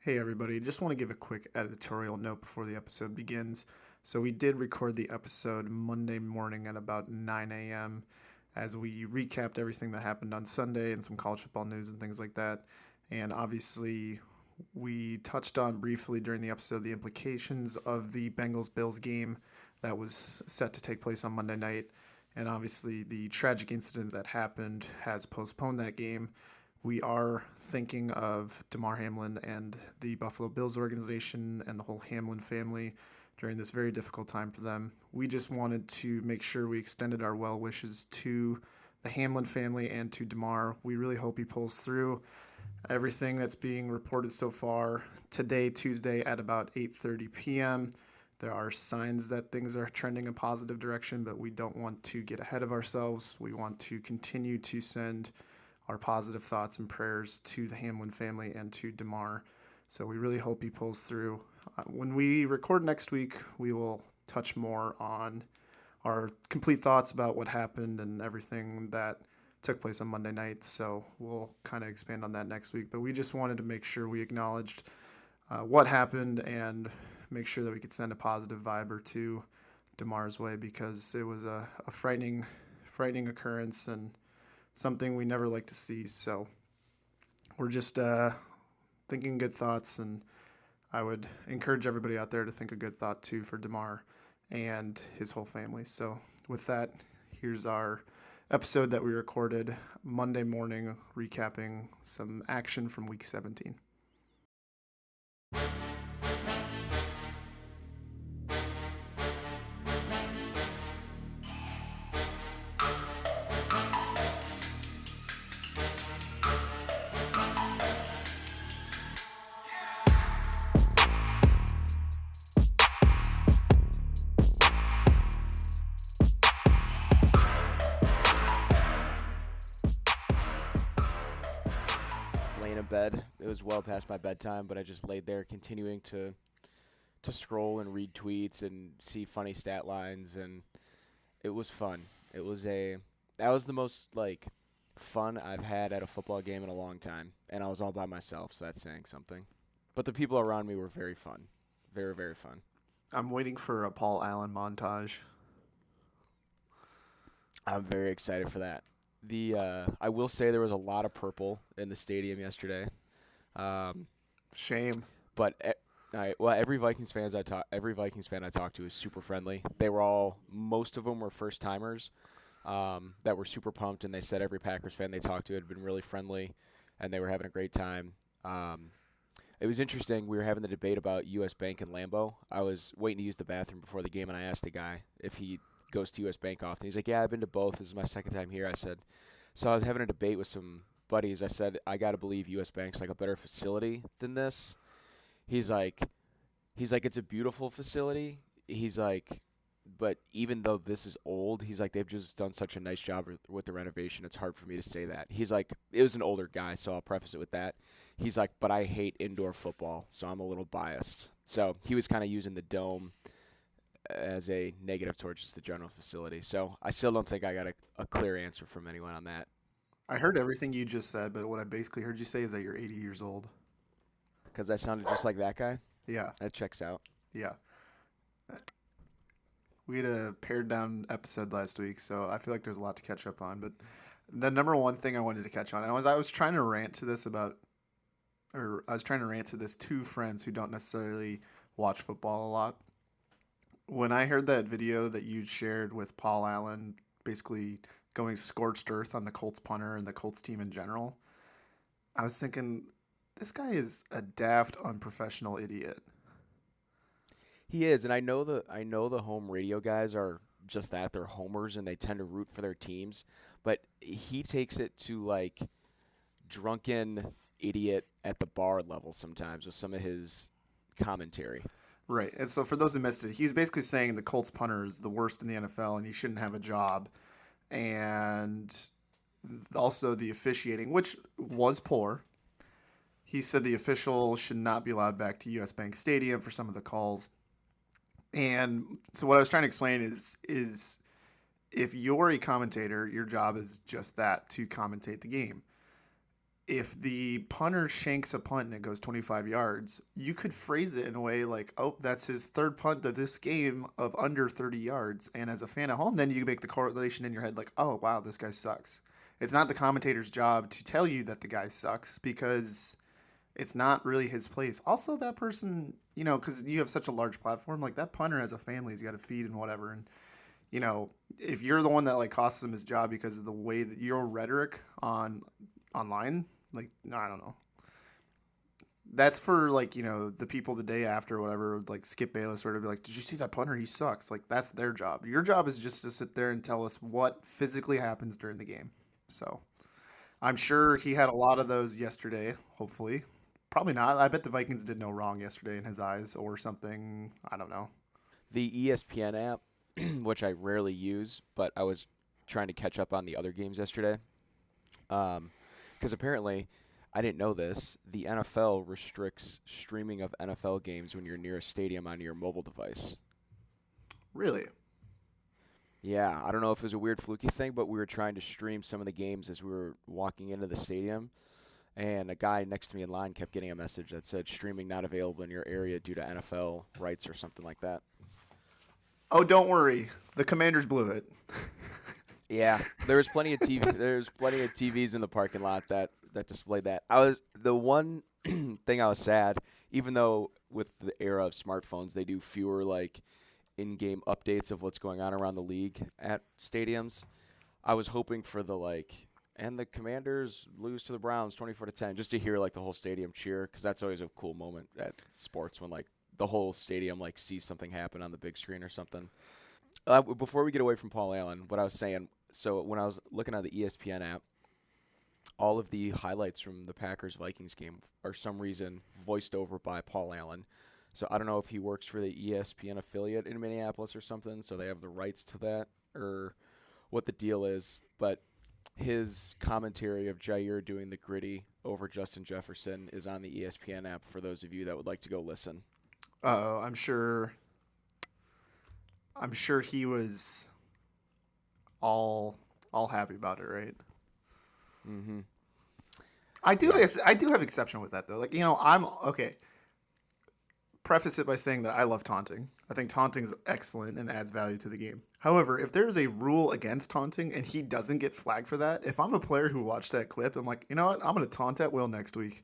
Hey everybody, just want to give a quick editorial note before the episode begins. So we did record the episode Monday morning at about 9 a.m. as we recapped everything that happened on Sunday and some college football news and things like that. And obviously, we touched on briefly during the episode the implications of the Bengals-Bills game that was set to take place on Monday night. And obviously, the tragic incident that happened has postponed that game. We are thinking of Damar Hamlin and the Buffalo Bills organization and the whole Hamlin family during this very difficult time for them. We just wanted to make sure we extended our well wishes to the Hamlin family and to Damar. We really hope he pulls through everything that's being reported so far today, Tuesday, at about 8:30 p.m. There are signs that things are trending in a positive direction, but we don't want to get ahead of ourselves. We want to continue to send our positive thoughts and prayers to the Hamlin family and to Damar. So we really hope he pulls through. When we record next week, we will touch more on our complete thoughts about what happened and everything that took place on Monday night. So we'll kind of expand on that next week. But we just wanted to make sure we acknowledged what happened and make sure that we could send a positive vibe or two Damar's way, because it was a frightening occurrence and something we never like to see. So we're just thinking good thoughts, and I would encourage everybody out there to think a good thought too for Damar and his whole family. So with that, here's our episode that we recorded Monday morning, recapping some action from Week 17. Laying in bed. It was well past my bedtime, but I just laid there continuing to scroll and read tweets and see funny stat lines, and it was fun. It was a that was the most fun I've had at a football game in a long time, and I was all by myself, so that's saying something. But the people around me were very fun. Very, very fun. I'm waiting for a Paul Allen montage. I'm very excited for that. I will say there was a lot of purple in the stadium yesterday. Um, Shame. But every Vikings fan I talked to is super friendly. Most of them were first timers that were super pumped, and they said every Packers fan they talked to had been really friendly, and they were having a great time. It was interesting. We were having the debate about U.S. Bank and Lambeau. I was waiting to use the bathroom before the game, and I asked a guy if he goes to U.S. Bank often. He's like, "Yeah, I've been to both. This is my second time here." I said, so I was having a debate with some buddies. I said, I got to believe U.S. Bank's like a better facility than this. He's like, it's a beautiful facility. He's like, but even though this is old, he's like, they've just done such a nice job with the renovation. It's hard for me to say that. He's like, it was an older guy, so I'll preface it with that. He's like, but I hate indoor football, so I'm a little biased. So he was kind of using the dome as a negative towards just the general facility. So I still don't think I got a clear answer from anyone on that, I heard everything you just said, but what I basically heard you say is that you're 80 years old. because I sounded just like that guy. Yeah, That checks out. yeah. We had a pared down episode last week, so I feel like there's a lot to catch up on. But the number one thing I wanted to catch on, I was trying to rant to this about, or I was trying to rant to this to friends who don't necessarily watch football a lot. When I heard that video that you shared with Paul Allen, basically going scorched earth on the Colts punter and the Colts team in general, I was thinking, this guy is a daft, unprofessional idiot. He is, and I know the home radio guys are just that. They're homers and they tend to root for their teams, but he takes it to like drunken idiot at the bar level sometimes with some of his commentary. Right. And so for those who missed it, he's basically saying the Colts punter is the worst in the NFL and he shouldn't have a job. And also the officiating, which was poor. He said the official should not be allowed back to US Bank Stadium for some of the calls. And so what I was trying to explain is if you're a commentator, your job is just that, to commentate the game. if the punter shanks a punt and it goes 25 yards, you could phrase it in a way like, oh, that's his third punt of this game of under 30 yards. And as a fan at home, then you make the correlation in your head like, oh, wow, this guy sucks. It's not the commentator's job to tell you that the guy sucks because it's not really his place. Also, that person, because you have such a large platform, like that punter has a family he's got to feed and whatever. And, if you're the one that like costs him his job because of the way that your rhetoric online, like, no, I don't know. That's for like, the people the day after or whatever, like Skip Bayless sort of be like, did you see that punter? He sucks. Like, that's their job. Your job is just to sit there and tell us what physically happens during the game. So I'm sure he had a lot of those yesterday, hopefully. Probably not. I bet the Vikings did no wrong yesterday in his eyes or something. I don't know. The ESPN app, which I rarely use, but I was trying to catch up on the other games yesterday. Because apparently, I didn't know this, the NFL restricts streaming of NFL games when you're near a stadium on your mobile device. Really? Yeah, I don't know if it was a weird fluky thing, but we were trying to stream some of the games as we were walking into the stadium, and a guy next to me in line kept getting a message that said streaming not available in your area due to NFL rights or something like that. Oh, don't worry. The Commanders blew it. Yeah, there was plenty of TV. There's plenty of TVs in the parking lot that displayed that. I was the one thing I was sad, even though with the era of smartphones, they do fewer like in-game updates of what's going on around the league at stadiums. I was hoping for and the Commanders lose to the Browns 24-10, just to hear like the whole stadium cheer, because that's always a cool moment at sports when like the whole stadium like sees something happen on the big screen or something. Before we get away from Paul Allen, what I was saying, so when I was looking at the ESPN app, all of the highlights from the Packers-Vikings game are some reason voiced over by Paul Allen. So I don't know if he works for the ESPN affiliate in Minneapolis or something, so they have the rights to that, or what the deal is. But his commentary of Jair doing the gritty over Justin Jefferson is on the ESPN app for those of you that would like to go listen. Oh, I'm sure. I'm sure he was all all happy about it, right? Mm-hmm. I do. Yeah. I do have exception with that though. Like, I'm okay. Preface it by saying that I love taunting. I think taunting is excellent and adds value to the game. However, if there is a rule against taunting and he doesn't get flagged for that, if I'm a player who watched that clip, I'm like, you know what? I'm going to taunt at will next week.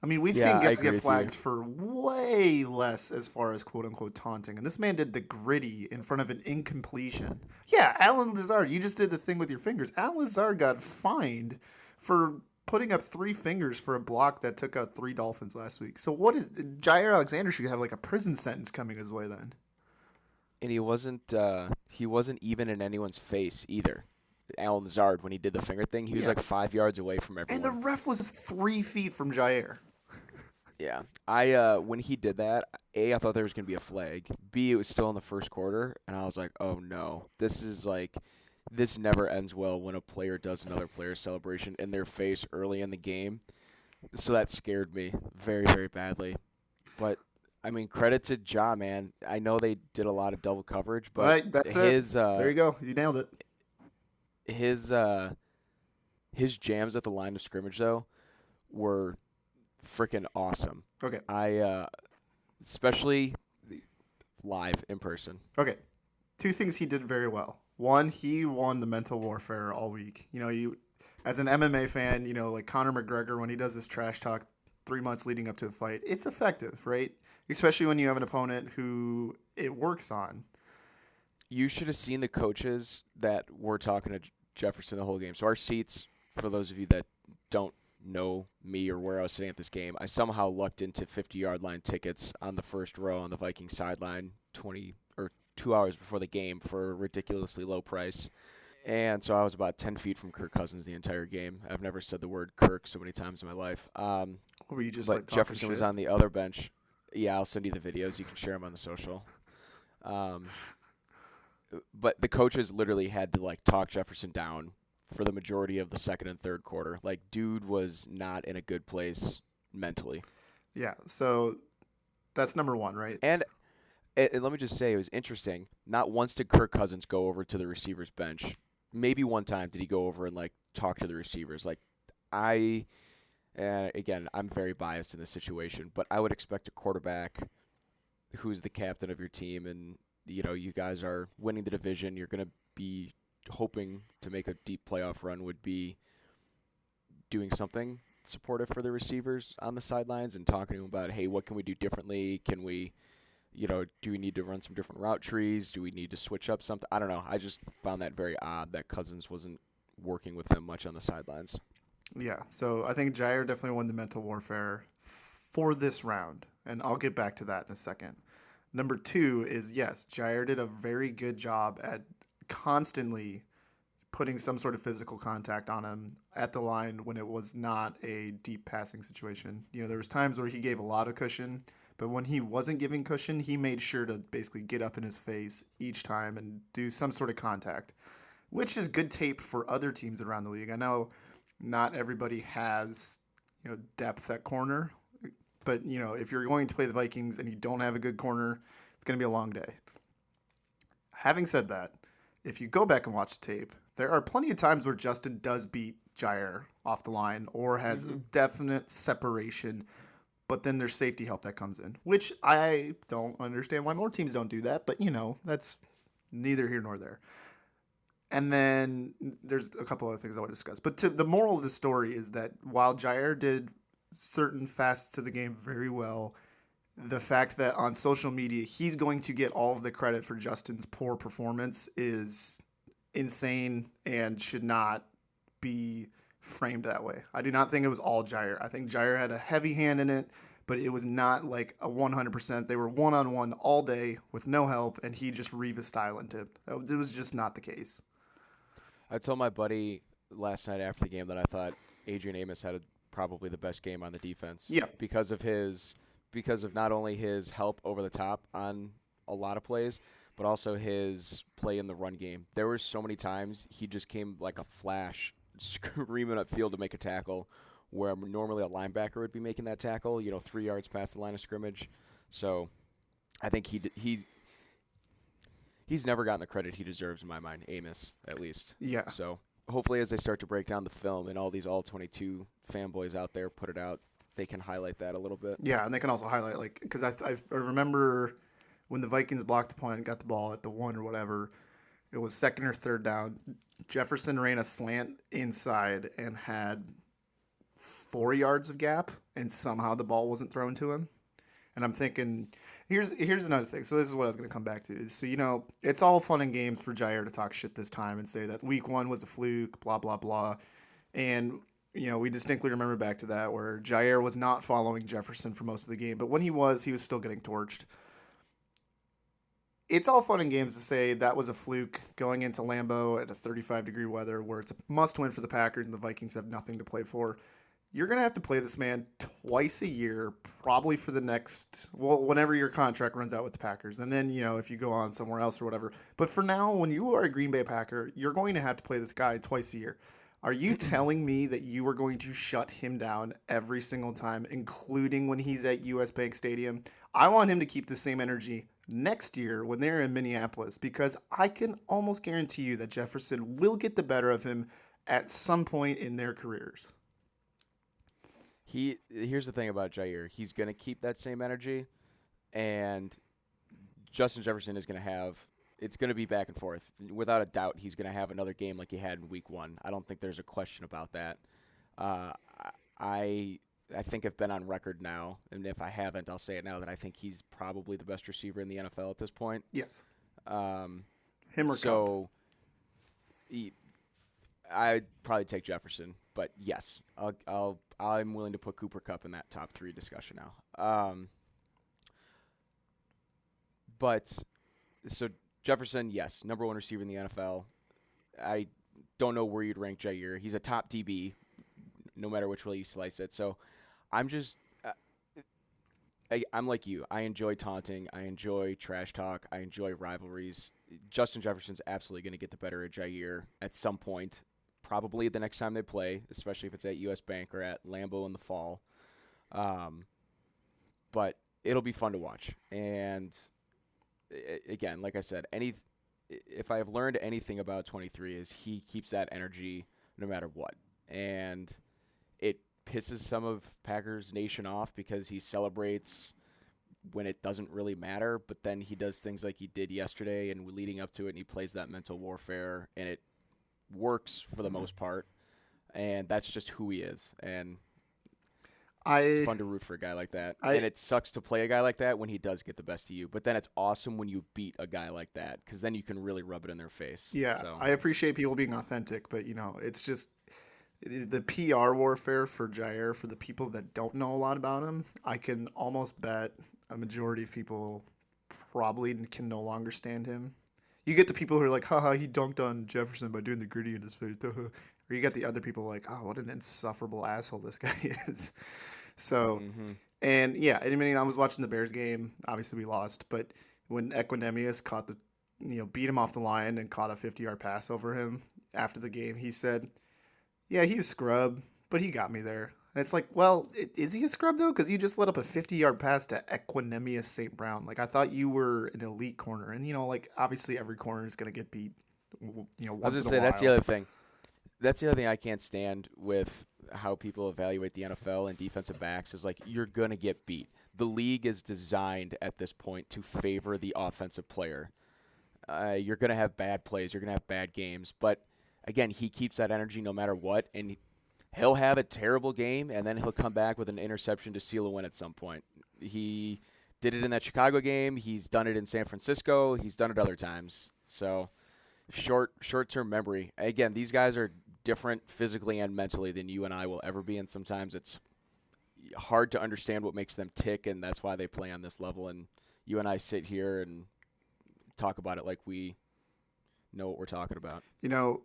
I mean, we've Yeah, seen I guys agree get with you. flagged for way less as far as quote unquote taunting. And this man did the gritty in front of an incompletion. Yeah, Alan Lazard, you just did the thing with your fingers. Alan Lazard got fined for putting up three fingers for a block that took out three Dolphins last week. So what is Jair Alexander should have like a prison sentence coming his way then. And he wasn't even in anyone's face either. Alan Lazard, when he did the finger thing, he was Yeah. like 5 yards away from And the everyone. ref was 3 feet from Jair. Yeah. When he did that, A, I thought there was gonna be a flag. B, it was still in the first quarter, and I was like, oh no. This never ends well when a player does another player's celebration in their face early in the game. So that scared me very, very badly. But I mean, credit to Ja, man. I know they did a lot of double coverage, All but right, that's it. his There uh you go. You nailed it. his uh his jams at the line of scrimmage though were freaking awesome. Okay. I especially live in person. Okay. Two things he did very well. One, he won the mental warfare all week. You as an MMA fan, like Conor McGregor when he does his trash talk 3 months leading up to a fight, it's effective, right? Especially when you have an opponent who it works on. You should have seen the coaches that were talking to Jefferson the whole game. So our seats, for those of you that don't know me or where I was sitting at this game, I somehow lucked into 50-yard line tickets on the first row on the Vikings sideline 20 or 2 hours before the game for a ridiculously low price. And so I was about 10 feet from Kirk Cousins the entire game. I've never said the word Kirk so many times in my life. Or were you just like But talking Jefferson was shit? on the other bench. Yeah, I'll send you the videos. You can share them on the social. Um, but the coaches literally had to like talk Jefferson down for the majority of the second and third quarter. Like, dude was not in a good place mentally. Yeah. So that's number one, right? And let me just say, it was interesting. Not once did Kirk Cousins go over to the receivers bench. Maybe one time did he go over and like talk to the receivers. Like, I, and again, I'm very biased in this situation, but I would expect a quarterback who's the captain of your team, and you guys are winning the division. You're going to be hoping to make a deep playoff run. Would be doing something supportive for the receivers on the sidelines and talking to them about, hey, what can we do differently? Can we, do we need to run some different route trees? Do we need to switch up something? I don't know. I just found that very odd that Cousins wasn't working with them much on the sidelines. Yeah, so I think Jair definitely won the mental warfare for this round, and I'll get back to that in a second. Number two is, yes, Jair did a very good job at constantly putting some sort of physical contact on him at the line when it was not a deep passing situation. There was times where he gave a lot of cushion, but when he wasn't giving cushion, he made sure to basically get up in his face each time and do some sort of contact, which is good tape for other teams around the league. I know not everybody has, depth at corner, but if you're going to play the Vikings and you don't have a good corner, it's going to be a long day. Having said that, if you go back and watch the tape, there are plenty of times where Justin does beat Jair off the line or has a definite separation, but then there's safety help that comes in, which I don't understand why more teams don't do that, but that's neither here nor there. And then there's a couple other things I want to discuss. But the moral of the story is that while Jair did certain facets of the game very well, the fact that on social media he's going to get all of the credit for Justin's poor performance is insane and should not be framed that way. I do not think it was all Jair. I think Jair had a heavy hand in it, but it was not like a 100%. They were one-on-one all day with no help, and he just Revis style and tipped. It was just not the case. I told my buddy last night after the game that I thought Adrian Amos had probably the best game on the defense. Yeah. Because of not only his help over the top on a lot of plays, but also his play in the run game. There were so many times he just came like a flash, screaming upfield to make a tackle, where normally a linebacker would be making that tackle, 3 yards past the line of scrimmage. So I think he's never gotten the credit he deserves in my mind, Amos, at least. Yeah. So hopefully as they start to break down the film and all these All-22 fanboys out there put it out, they can highlight that a little bit. Yeah, and they can also highlight, because I remember when the Vikings blocked the punt and got the ball at the 1 or whatever, it was second or third down. Jefferson ran a slant inside and had 4 yards of gap, and somehow the ball wasn't thrown to him. And I'm thinking, here's another thing. So this is what I was going to come back to. So, it's all fun and games for Jair to talk shit this time and say that week 1 was a fluke, blah, blah, blah. And, we distinctly remember back to that where Jair was not following Jefferson for most of the game. But when he was still getting torched. It's all fun and games to say that was a fluke going into Lambeau at a 35-degree weather where it's a must-win for the Packers and the Vikings have nothing to play for. You're going to have to play this man twice a year, probably for the next, whenever your contract runs out with the Packers. And then, if you go on somewhere else or whatever. But for now, when you are a Green Bay Packer, you're going to have to play this guy twice a year. Are you telling me that you are going to shut him down every single time, including when he's at US Bank Stadium? I want him to keep the same energy next year when they're in Minneapolis, because I can almost guarantee you that Jefferson will get the better of him at some point in their careers. Here's the thing about Jair. He's going to keep that same energy, and Justin Jefferson is going to have – it's going to be back and forth. Without a doubt, he's going to have another game like he had in week 1. I don't think there's a question about that. I think I've been on record now, and if I haven't, I'll say it now, that I think he's probably the best receiver in the NFL at this point. Yes. Him or so I'd probably take Jefferson, but yes, I'm willing to put Cooper Kupp in that top 3 discussion now. But so Jefferson, yes, number 1 receiver in the NFL. I don't know where you'd rank Jair. He's a top DB, no matter which way you slice it. So I'm just I'm like you. I enjoy taunting. I enjoy trash talk. I enjoy rivalries. Justin Jefferson's absolutely going to get the better of Jair at some point, probably the next time they play, especially if it's at US Bank or at Lambeau in the fall. But it'll be fun to watch. And again, like I said, if I have learned anything about 23 is he keeps that energy no matter what. And it pisses some of Packers Nation off because he celebrates when it doesn't really matter, but then he does things like he did yesterday and leading up to it, and he plays that mental warfare, and it works for the most part. And that's just who he is. And it's I fun to root for a guy like that. I And it sucks to play a guy like that when he does get the best of you. But then it's awesome when you beat a guy like that because then you can really rub it in their face. yeah, So, I appreciate people being authentic, but it's just the PR warfare for Jair for the people that don't know a lot about him. I can almost bet a majority of people probably can no longer stand him. You get the people who are like, haha, he dunked on Jefferson by doing the gritty in his face. Or you get the other people like, oh, what an insufferable asshole this guy is. So, hmm and yeah, I mean, I was watching the Bears game. Obviously, we lost, but when Equinemius caught beat him off the line and caught a 50-yard pass over him after the game, he said, yeah, he's a scrub, but he got me there. And it's like, well, is he a scrub though? Because you just let up a 50-yard pass to Equinemius St. Brown. Like I thought you were an elite corner, and like obviously every corner is gonna get beat, I was once going to in a say, that's the while. other thing. That's the other thing I can't stand with how people evaluate the NFL and defensive backs is like you're going to get beat. The league is designed at this point to favor the offensive player. You're going to have bad plays, you're going to have bad games, but again, he keeps that energy no matter what, and he'll have a terrible game, and then he'll come back with an interception to seal a win at some point. He did it in that Chicago game. He's done it in San Francisco. He's done it other times. So short-term memory. Again, these guys are different physically and mentally than you and I will ever be, and sometimes it's hard to understand what makes them tick, and that's why they play on this level. And you and I sit here and talk about it like we know what we're talking about. You know,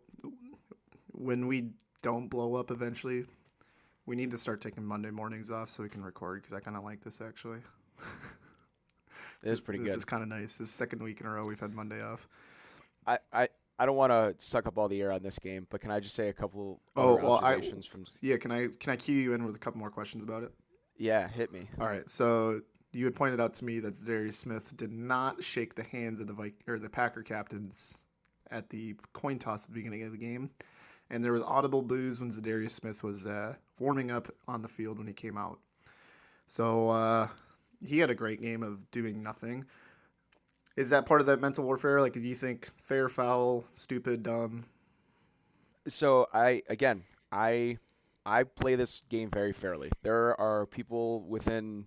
when we don't blow up eventually, we need to start taking Monday mornings off so we can record because I kind of like this actually. It is pretty This good. is kind of nice. This is the second week in a row we've had Monday off. I, I, I don't want to suck up all the air on this game, but can I just say a couple Oh other well, observations from? yeah. Can I cue you in with a couple more questions about it? Yeah, hit me. All right. So you had pointed out to me that Darius Smith did not shake the hands of the Packer captains at the coin toss at the beginning of the game, and there was audible boos when Zadarius Smith was warming up on the field when he came out. So he had a great game of doing nothing. Is that part of that mental warfare? Like, do you think fair, foul, stupid, dumb? So I play this game very fairly. There are people within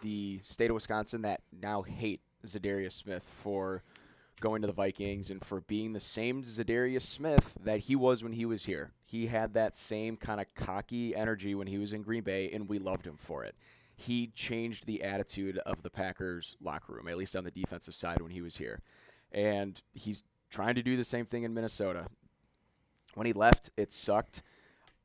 the state of Wisconsin that now hate Zadarius Smith for going to the Vikings and for being the same Zadarius Smith that he was when he was here. He had that same kind of cocky energy when he was in Green Bay, and we loved him for it. He changed the attitude of the Packers locker room, at least on the defensive side when he was here. And he's trying to do the same thing in Minnesota. When he left, it sucked.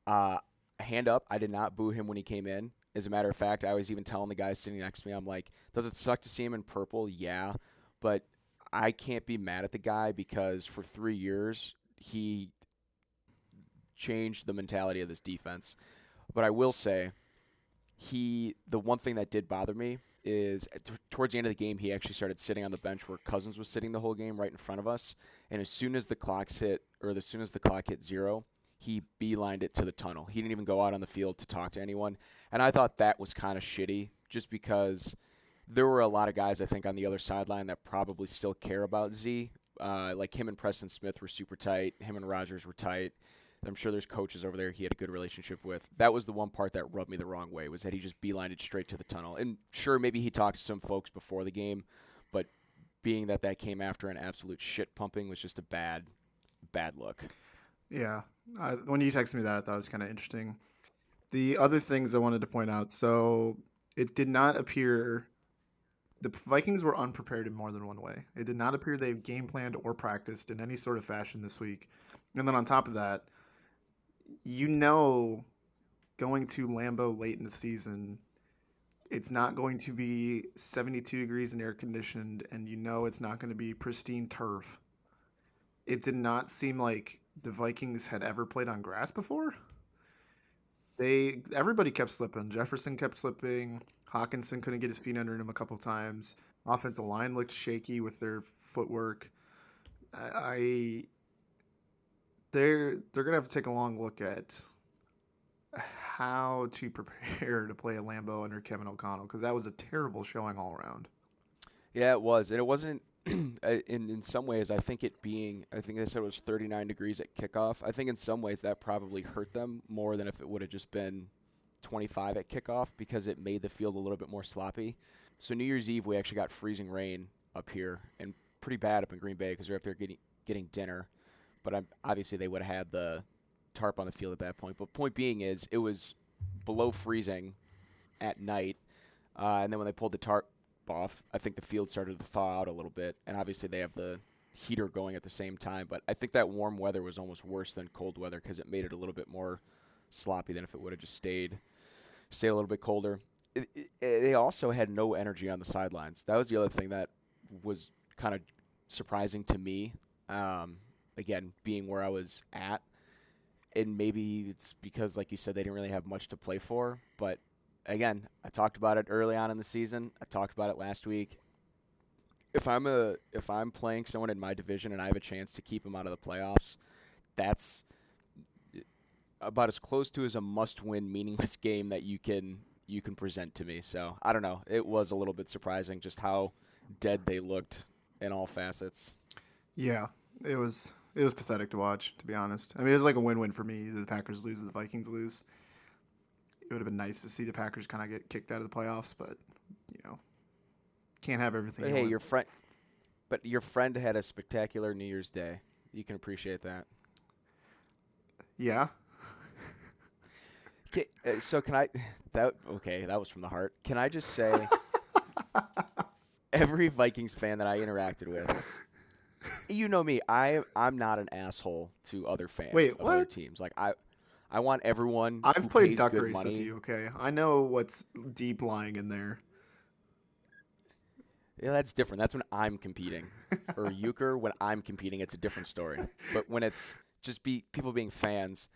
Hand up, I did not boo him when he came in. As a matter of fact, I was even telling the guys sitting next to me, I'm like, does it suck to see him in purple? Yeah. But I can't be mad at the guy because for 3 years, he changed the mentality of this defense. But I will say, the one thing that did bother me is towards the end of the game, he actually started sitting on the bench where Cousins was sitting the whole game right in front of us. And as soon as the clock hit 0, he beelined it to the tunnel. He didn't even go out on the field to talk to anyone. And I thought that was kind of shitty just because there were a lot of guys, I think, on the other sideline that probably still care about Z. Like him and Preston Smith were super tight. Him and Rogers were tight. I'm sure there's coaches over there he had a good relationship with. That was the one part that rubbed me the wrong way, was that he just beelined it straight to the tunnel. And sure, maybe he talked to some folks before the game, but being that came after an absolute shit pumping was just a bad look. Yeah. When you texted me that, I thought it was kind of interesting. The other things I wanted to point out. So it did not appear the Vikings were unprepared in more than one way. It did not appear they game planned or practiced in any sort of fashion this week. And then on top of that, going to Lambeau late in the season, it's not going to be 72 degrees and air conditioned, and it's not going to be pristine turf. It did not seem like the Vikings had ever played on grass before. Everybody kept slipping. Jefferson kept slipping. Hawkinson couldn't get his feet under him a couple times. Offensive line looked shaky with their footwork. I they're gonna have to take a long look at how to prepare to play a Lambeau under Kevin O'Connell because that was a terrible showing all around. Yeah, it was, and it wasn't. In some ways, I think I think they said it was 39 degrees at kickoff. I think in some ways that probably hurt them more than if it would have just been 25 at kickoff because it made the field a little bit more sloppy. So New Year's Eve, we actually got freezing rain up here and pretty bad up in Green Bay because they're up there getting dinner. But obviously they would have had the tarp on the field at that point. But point being is it was below freezing at night, and then when they pulled the tarp off, I think the field started to thaw out a little bit. And obviously they have the heater going at the same time. But I think that warm weather was almost worse than cold weather because it made it a little bit more sloppy than if it would have just stayed a little bit colder. They also had no energy on the sidelines. That was the other thing that was kind of surprising to me. Again, being where I was at, and maybe it's because, like you said, they didn't really have much to play for. But again, I talked about it early on in the season. I talked about it last week. If I'm playing someone in my division and I have a chance to keep them out of the playoffs, that's about as close to as a must-win, meaningless game that you can present to me. So I don't know. It was a little bit surprising just how dead they looked in all facets. Yeah, it was pathetic to watch, to be honest. I mean, it was like a win-win for me. Either the Packers lose or the Vikings lose. It would have been nice to see the Packers kind of get kicked out of the playoffs, but can't have everything. But hey, your friend had a spectacular New Year's Day. You can appreciate that. Yeah. So can I? That was from the heart. Can I just say, every Vikings fan that I interacted with, you know me, I'm not an asshole to other fans of other teams. Like I want everyone. I've played pays duck good race money. with you. Okay, I know what's deep lying in there. Yeah, that's different. That's when I'm competing, or euchre when I'm competing. It's a different story. But when it's just people being fans,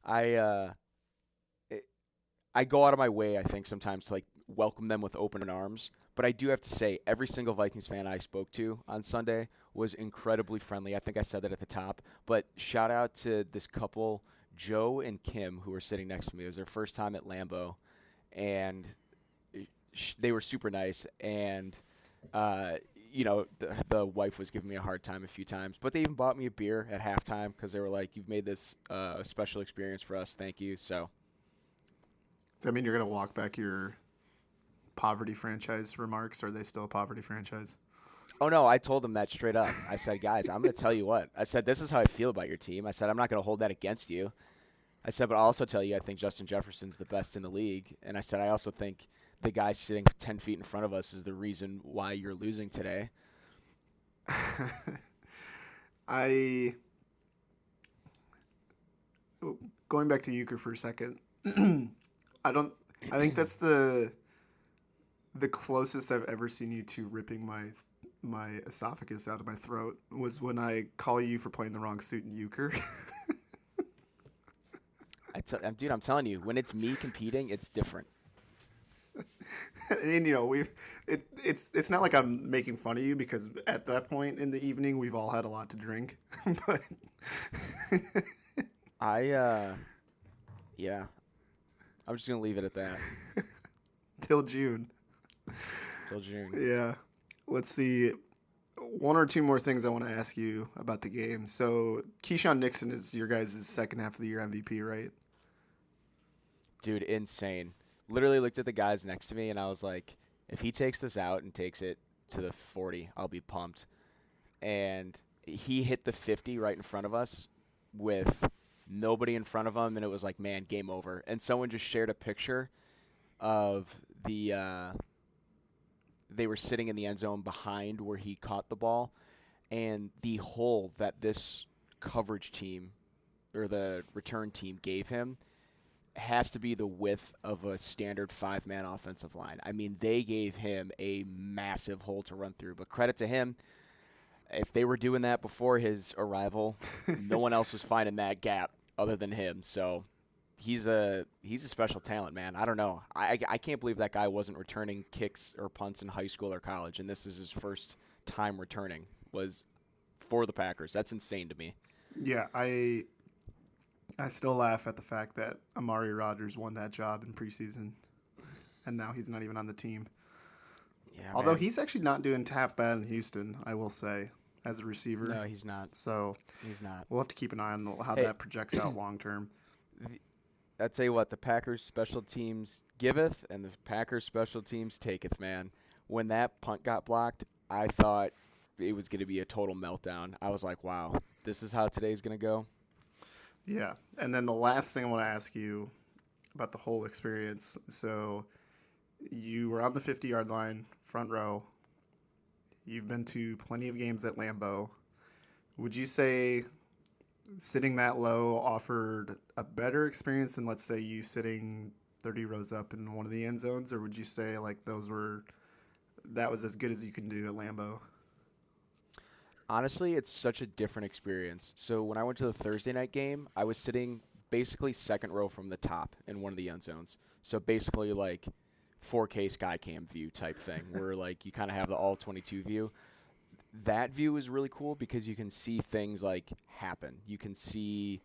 I go out of my way, I think, sometimes to like welcome them with open arms. But I do have to say, every single Vikings fan I spoke to on Sunday was incredibly friendly. I think I said that at the top. But shout out to this couple, Joe and Kim, who were sitting next to me. It was their first time at Lambeau, and they were super nice. And the wife was giving me a hard time a few times, but they even bought me a beer at halftime because they were like, "You've made this a special experience for us. Thank you." So. Does that mean you're going to walk back your poverty franchise remarks? Or are they still a poverty franchise? Oh, no, I told them that straight up. I said, guys, I'm going to tell you what. I said, this is how I feel about your team. I said, I'm not going to hold that against you. I said, but I'll also tell you I think Justin Jefferson's the best in the league. And I said, I also think the guy sitting 10 feet in front of us is the reason why you're losing today. Going back to euchre for a second, I think that's the closest I've ever seen you two ripping my esophagus out of my throat was when I call you for playing the wrong suit in euchre. Dude, I'm telling you, when it's me competing, it's different. I mean, it's not like I'm making fun of you because at that point in the evening we've all had a lot to drink. But yeah, I'm just gonna leave it at that. Till June. Yeah. Let's see. One or two more things I want to ask you about the game. So Keyshawn Nixon is your guys' second half of the year MVP, right? Dude, insane. Literally looked at the guys next to me, and I was like, if he takes this out and takes it to the 40, I'll be pumped. And he hit the 50 right in front of us with nobody in front of him, and it was like, man, game over. And someone just shared a picture of they were sitting in the end zone behind where he caught the ball, and the hole that this coverage team or the return team gave him has to be the width of a standard five-man offensive line. I mean, they gave him a massive hole to run through, but credit to him. If they were doing that before his arrival, no one else was finding that gap other than him. So he's a special talent, man. I don't know. I can't believe that guy wasn't returning kicks or punts in high school or college, and this is his first time returning was for the Packers. That's insane to me. Yeah, I I still laugh at the fact that Amari Rodgers won that job in preseason, and now he's not even on the team. Yeah, Although man. he's actually not doing half bad in Houston, I will say, as a receiver. No, he's not. So He's not. we'll have to keep an eye on how Hey, that projects out long term. I tell you what, the Packers special teams giveth, and the Packers special teams taketh, man. When that punt got blocked, I thought it was going to be a total meltdown. I was like, wow, this is how today's going to go. Yeah. And then the last thing I want to ask you about the whole experience. So you were on the 50-yard line, front row. You've been to plenty of games at Lambeau. Would you say sitting that low offered a better experience than, let's say, you sitting 30 rows up in one of the end zones? Or would you say, like, that was as good as you can do at Lambeau? Honestly, it's such a different experience. So when I went to the Thursday night game, I was sitting basically second row from the top in one of the end zones. So basically like 4K Skycam view type thing where like you kind of have the all 22 view. That view is really cool because you can see things like happen. You can see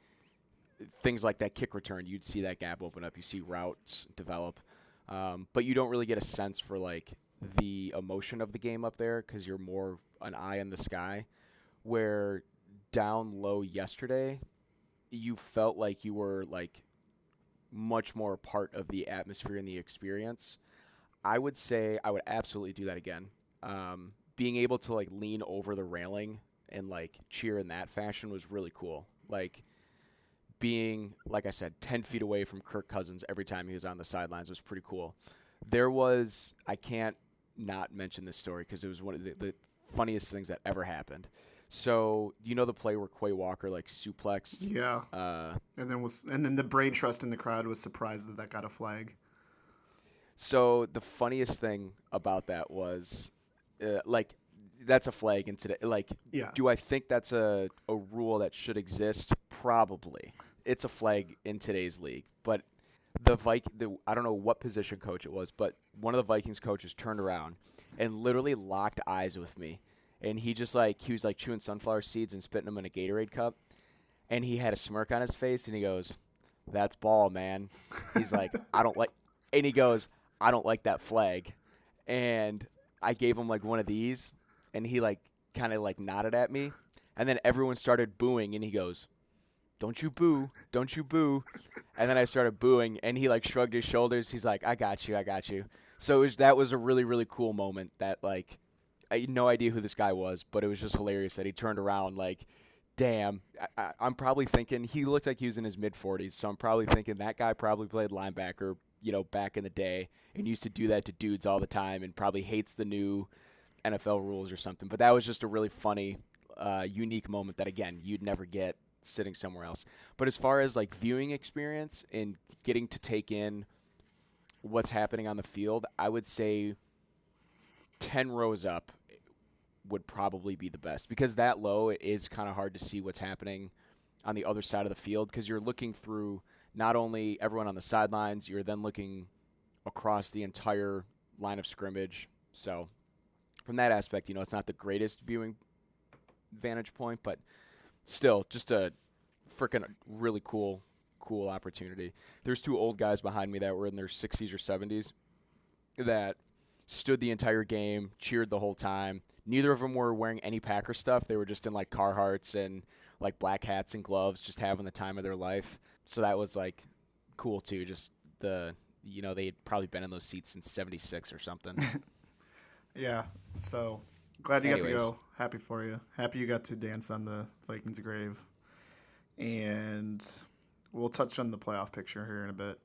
things like that kick return. You'd see that gap open up. You see routes develop. But you don't really get a sense for like the emotion of the game up there because you're more an eye in the sky. Where down low yesterday, you felt like you were like much more a part of the atmosphere and the experience. I would say I would absolutely do that again. Being able to like lean over the railing and like cheer in that fashion was really cool. Like being, like I said, 10 feet away from Kirk Cousins every time he was on the sidelines was pretty cool. I can't not mention this story because it was one of the funniest things that ever happened. So, you know the play where Quay Walker, like, suplexed? Yeah. And then the brain trust in the crowd was surprised that got a flag. So, the funniest thing about that was, like, that's a flag in today. Like, Yeah. do I think that's a rule that should exist? Probably. It's a flag in today's league. But I don't know what position coach it was, but one of the Vikings coaches turned around and literally locked eyes with me. And he was like chewing sunflower seeds and spitting them in a Gatorade cup. And he had a smirk on his face and he goes, "That's ball, man." He's like, and he goes, "I don't like that flag." And I gave him like one of these and he like kind of like nodded at me. And then everyone started booing and he goes, "Don't you boo. Don't you boo." And then I started booing and he like shrugged his shoulders. He's like, "I got you. I got you." So that was a really, really cool moment that like I had no idea who this guy was, but it was just hilarious that he turned around like, damn. I'm probably thinking he looked like he was in his mid-40s, so I'm probably thinking that guy probably played linebacker, back in the day and used to do that to dudes all the time and probably hates the new NFL rules or something. But that was just a really funny, unique moment that, again, you'd never get sitting somewhere else. But as far as like viewing experience and getting to take in what's happening on the field, I would say 10 rows up would probably be the best because that low it is kind of hard to see what's happening on the other side of the field because you're looking through not only everyone on the sidelines, you're then looking across the entire line of scrimmage. So from that aspect, it's not the greatest viewing vantage point, but still just a freaking really cool opportunity. There's two old guys behind me that were in their 60s or 70s that stood the entire game, cheered the whole time. Neither of them were wearing any Packer stuff. They were just in like Carhartts and like black hats and gloves, just having the time of their life. So that was like cool too. Just they had probably been in those seats since '76 or something. Yeah. So glad you got to Anyways, go. Happy for you. Happy you got to dance on the Vikings grave. And we'll touch on the playoff picture here in a bit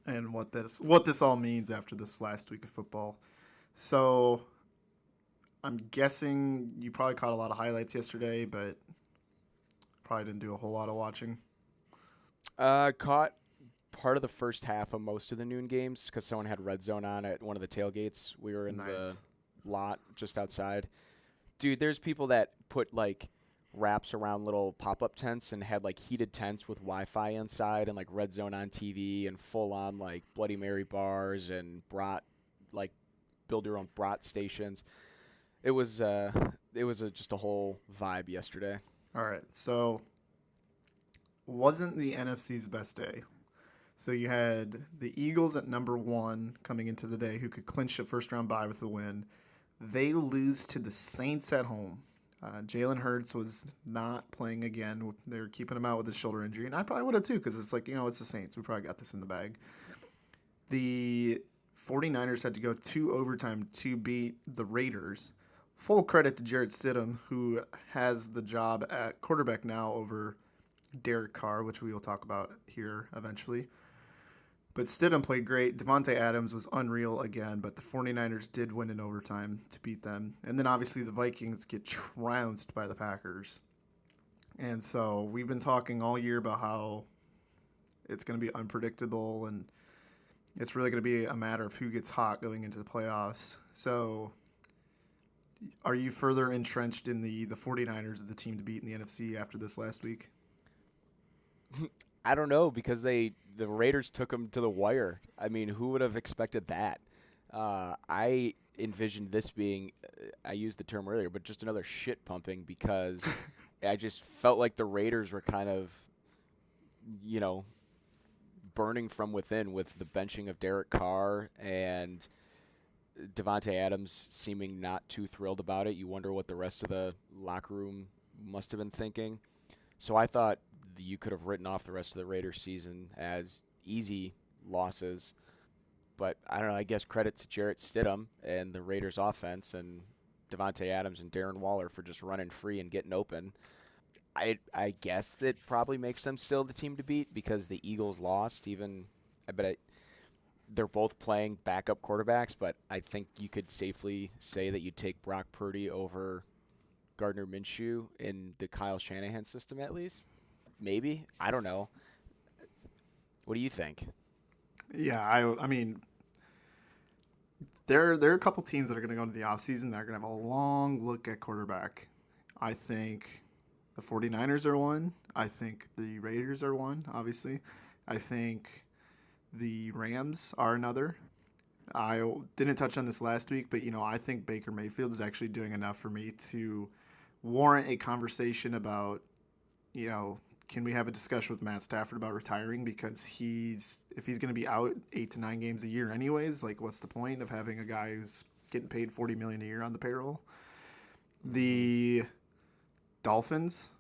and what this all means after this last week of football. So I'm guessing you probably caught a lot of highlights yesterday, but probably didn't do a whole lot of watching. caught part of the first half of most of the noon games because someone had red zone on at one of the tailgates. We were in the lot just outside. Dude, there's people that put like wraps around little pop-up tents and had like heated tents with Wi-Fi inside and like red zone on TV and full on like Bloody Mary bars and brat, like build your own brat stations. It was just a whole vibe yesterday. All right. So wasn't the NFC's best day. So you had the Eagles at number one coming into the day, who could clinch a first round bye with the win. They lose to the Saints at home. Jalen Hurts was not playing again. They were keeping him out with a shoulder injury, and I probably would have too, because it's like, it's the Saints. We probably got this in the bag. The 49ers had to go to overtime to beat the Raiders. Full credit to Jarrett Stidham, who has the job at quarterback now over Derek Carr, which we will talk about here eventually. But Stidham played great. Devontae Adams was unreal again, but the 49ers did win in overtime to beat them. And then obviously the Vikings get trounced by the Packers. And so we've been talking all year about how it's going to be unpredictable and it's really going to be a matter of who gets hot going into the playoffs. So are you further entrenched in the 49ers of the team to beat in the NFC after this last week? I don't know, because the Raiders took them to the wire. I mean, who would have expected that? I envisioned this being, I used the term earlier, but just another shit pumping, because I just felt like the Raiders were kind of, burning from within with the benching of Derek Carr and Devontae Adams seeming not too thrilled about it. You wonder what the rest of the locker room must have been thinking. So I thought you could have written off the rest of the Raiders season as easy losses. But I don't know, I guess credit to Jarrett Stidham and the Raiders offense and Devontae Adams and Darren Waller for just running free and getting open. I guess that probably makes them still the team to beat, because the Eagles lost. They're both playing backup quarterbacks, but I think you could safely say that you'd take Brock Purdy over Gardner Minshew in the Kyle Shanahan system, at least. Maybe. I don't know. What do you think? Yeah, I mean, there are a couple teams that are going to go into the offseason that are going to have a long look at quarterback. I think the 49ers are one. I think the Raiders are one, obviously. I think the Rams are another. I didn't touch on this last week, but, I think Baker Mayfield is actually doing enough for me to warrant a conversation about, can we have a discussion with Matt Stafford about retiring? Because if he's going to be out 8 to 9 games a year anyways, like, what's the point of having a guy who's getting paid $40 million a year on the payroll? The Dolphins,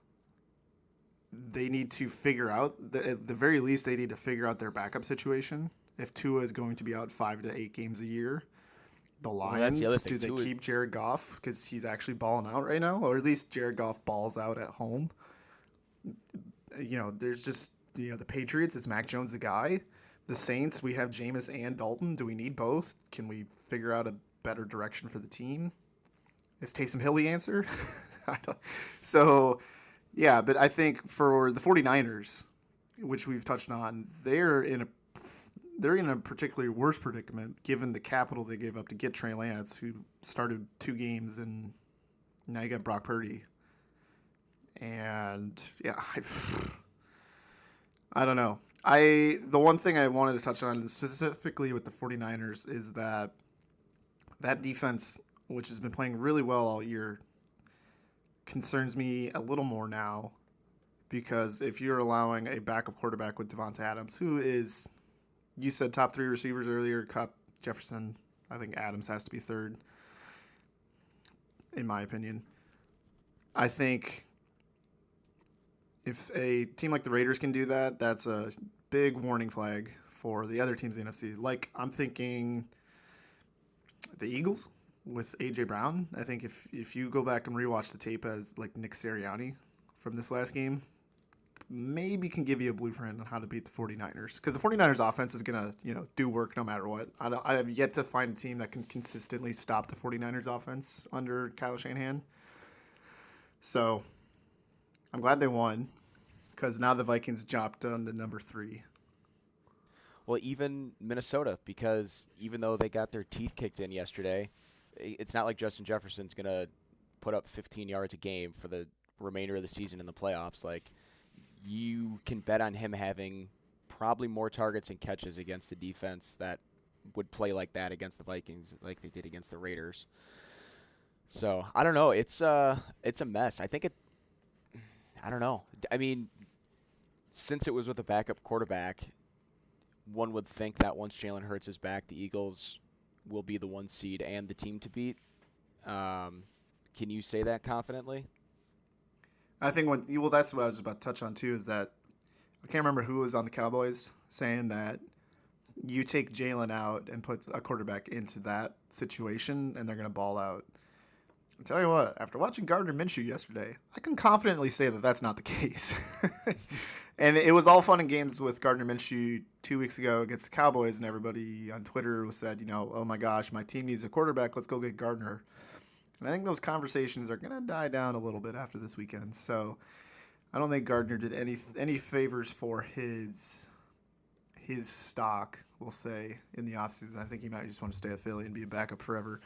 they need to figure out, at the very least, they need to figure out their backup situation. If Tua is going to be out 5 to 8 games a year, the Lions, do they keep Jared Goff because he's actually balling out right now? Or at least Jared Goff balls out at home. There's just, the Patriots, is Mac Jones the guy? The Saints, we have Jameis and Dalton. Do we need both? Can we figure out a better direction for the team? Is Taysom Hill the answer? So, yeah, but I think for the 49ers, which we've touched on, they're in a particularly worse predicament given the capital they gave up to get Trey Lance, who started 2 games, and now you got Brock Purdy. And, yeah, I don't know. The one thing I wanted to touch on specifically with the 49ers is that defense, which has been playing really well all year, concerns me a little more now, because if you're allowing a backup quarterback with Devontae Adams, who is, you said top 3 receivers earlier, Kupp, Jefferson, I think Adams has to be third, in my opinion. I think if a team like the Raiders can do that, that's a big warning flag for the other teams in the NFC. Like, I'm thinking the Eagles with A.J. Brown. I think if you go back and rewatch the tape as, like, Nick Sirianni from this last game, maybe can give you a blueprint on how to beat the 49ers. Because the 49ers offense is going to, do work no matter what. I have yet to find a team that can consistently stop the 49ers offense under Kyle Shanahan. So I'm glad they won, because now the Vikings dropped down to number 3. Well, even Minnesota, because even though they got their teeth kicked in yesterday, it's not like Justin Jefferson's going to put up 15 yards a game for the remainder of the season in the playoffs. Like, you can bet on him having probably more targets and catches against a defense that would play like that against the Vikings, like they did against the Raiders. So, I don't know. It's a mess. I don't know. I mean, since it was with a backup quarterback, one would think that once Jalen Hurts is back, the Eagles will be the 1 seed and the team to beat. Can you say that confidently? I think that's what I was about to touch on too. Is that I can't remember who was on the Cowboys saying that you take Jalen out and put a quarterback into that situation, and they're going to ball out. I'll tell you what, after watching Gardner Minshew yesterday, I can confidently say that that's not the case. And it was all fun and games with Gardner Minshew 2 weeks ago against the Cowboys, and everybody on Twitter said, oh my gosh, my team needs a quarterback. Let's go get Gardner. And I think those conversations are going to die down a little bit after this weekend. So I don't think Gardner did any favors for his stock, we'll say, in the offseason. I think he might just want to stay at Philly and be a backup forever.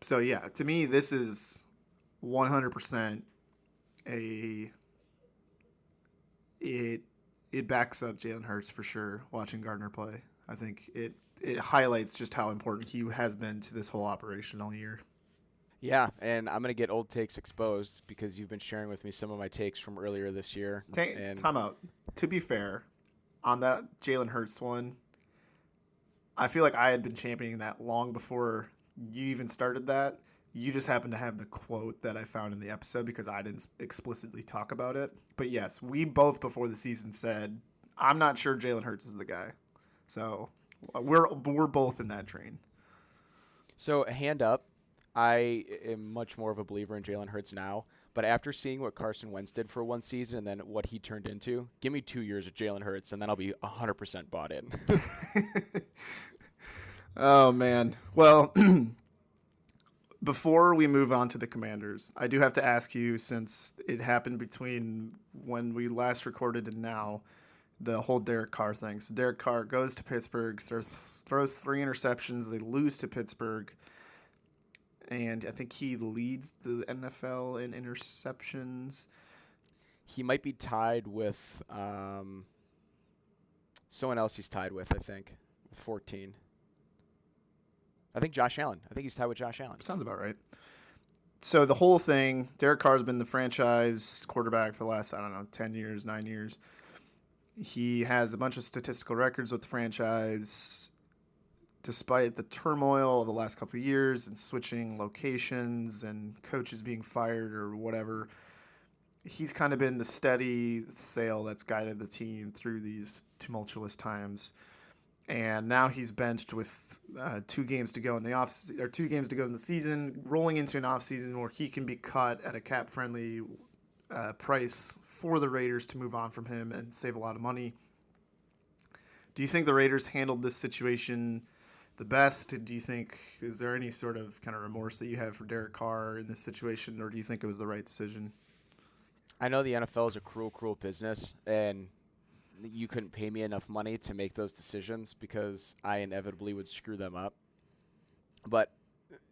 So, yeah, to me, this is 100% it backs up Jalen Hurts for sure, watching Gardner play. I think it highlights just how important he has been to this whole operation all year. Yeah, and I'm going to get old takes exposed because you've been sharing with me some of my takes from earlier this year. Time out. To be fair, on that Jalen Hurts one, I feel like I had been championing that long before you even started that. You just happened to have the quote that I found in the episode because I didn't explicitly talk about it. But yes, we both before the season said, I'm not sure Jalen Hurts is the guy. So we're both in that train. So, hand up. I am much more of a believer in Jalen Hurts now. But after seeing what Carson Wentz did for 1 season and then what he turned into, give me 2 years of Jalen Hurts, and then I'll be 100% bought in. Oh, man. Well, before we move on to the Commanders, I do have to ask you, since it happened between when we last recorded and now, the whole Derek Carr thing. So Derek Carr goes to Pittsburgh, throws 3 interceptions. They lose to Pittsburgh. And I think he leads the NFL in interceptions. He might be tied with someone else he's tied with, I think, with 14. I think Josh Allen. I think he's tied with Josh Allen. Sounds about right. So the whole thing, Derek Carr's been the franchise quarterback for the last, 10 years, 9 years. He has a bunch of statistical records with the franchise. Despite the turmoil of the last couple of years and switching locations and coaches being fired or whatever, he's kind of been the steady sail that's guided the team through these tumultuous times. And now he's benched with 2 games to go in the 2 games to go in the season, rolling into an offseason where he can be cut at a cap-friendly price for the Raiders to move on from him and save a lot of money. Do you think the Raiders handled this situation the best? Do you think, is there any sort of kind of remorse that you have for Derek Carr in this situation, or do you think it was the right decision? I know the NFL is a cruel, cruel business, and you couldn't pay me enough money to make those decisions because I inevitably would screw them up. But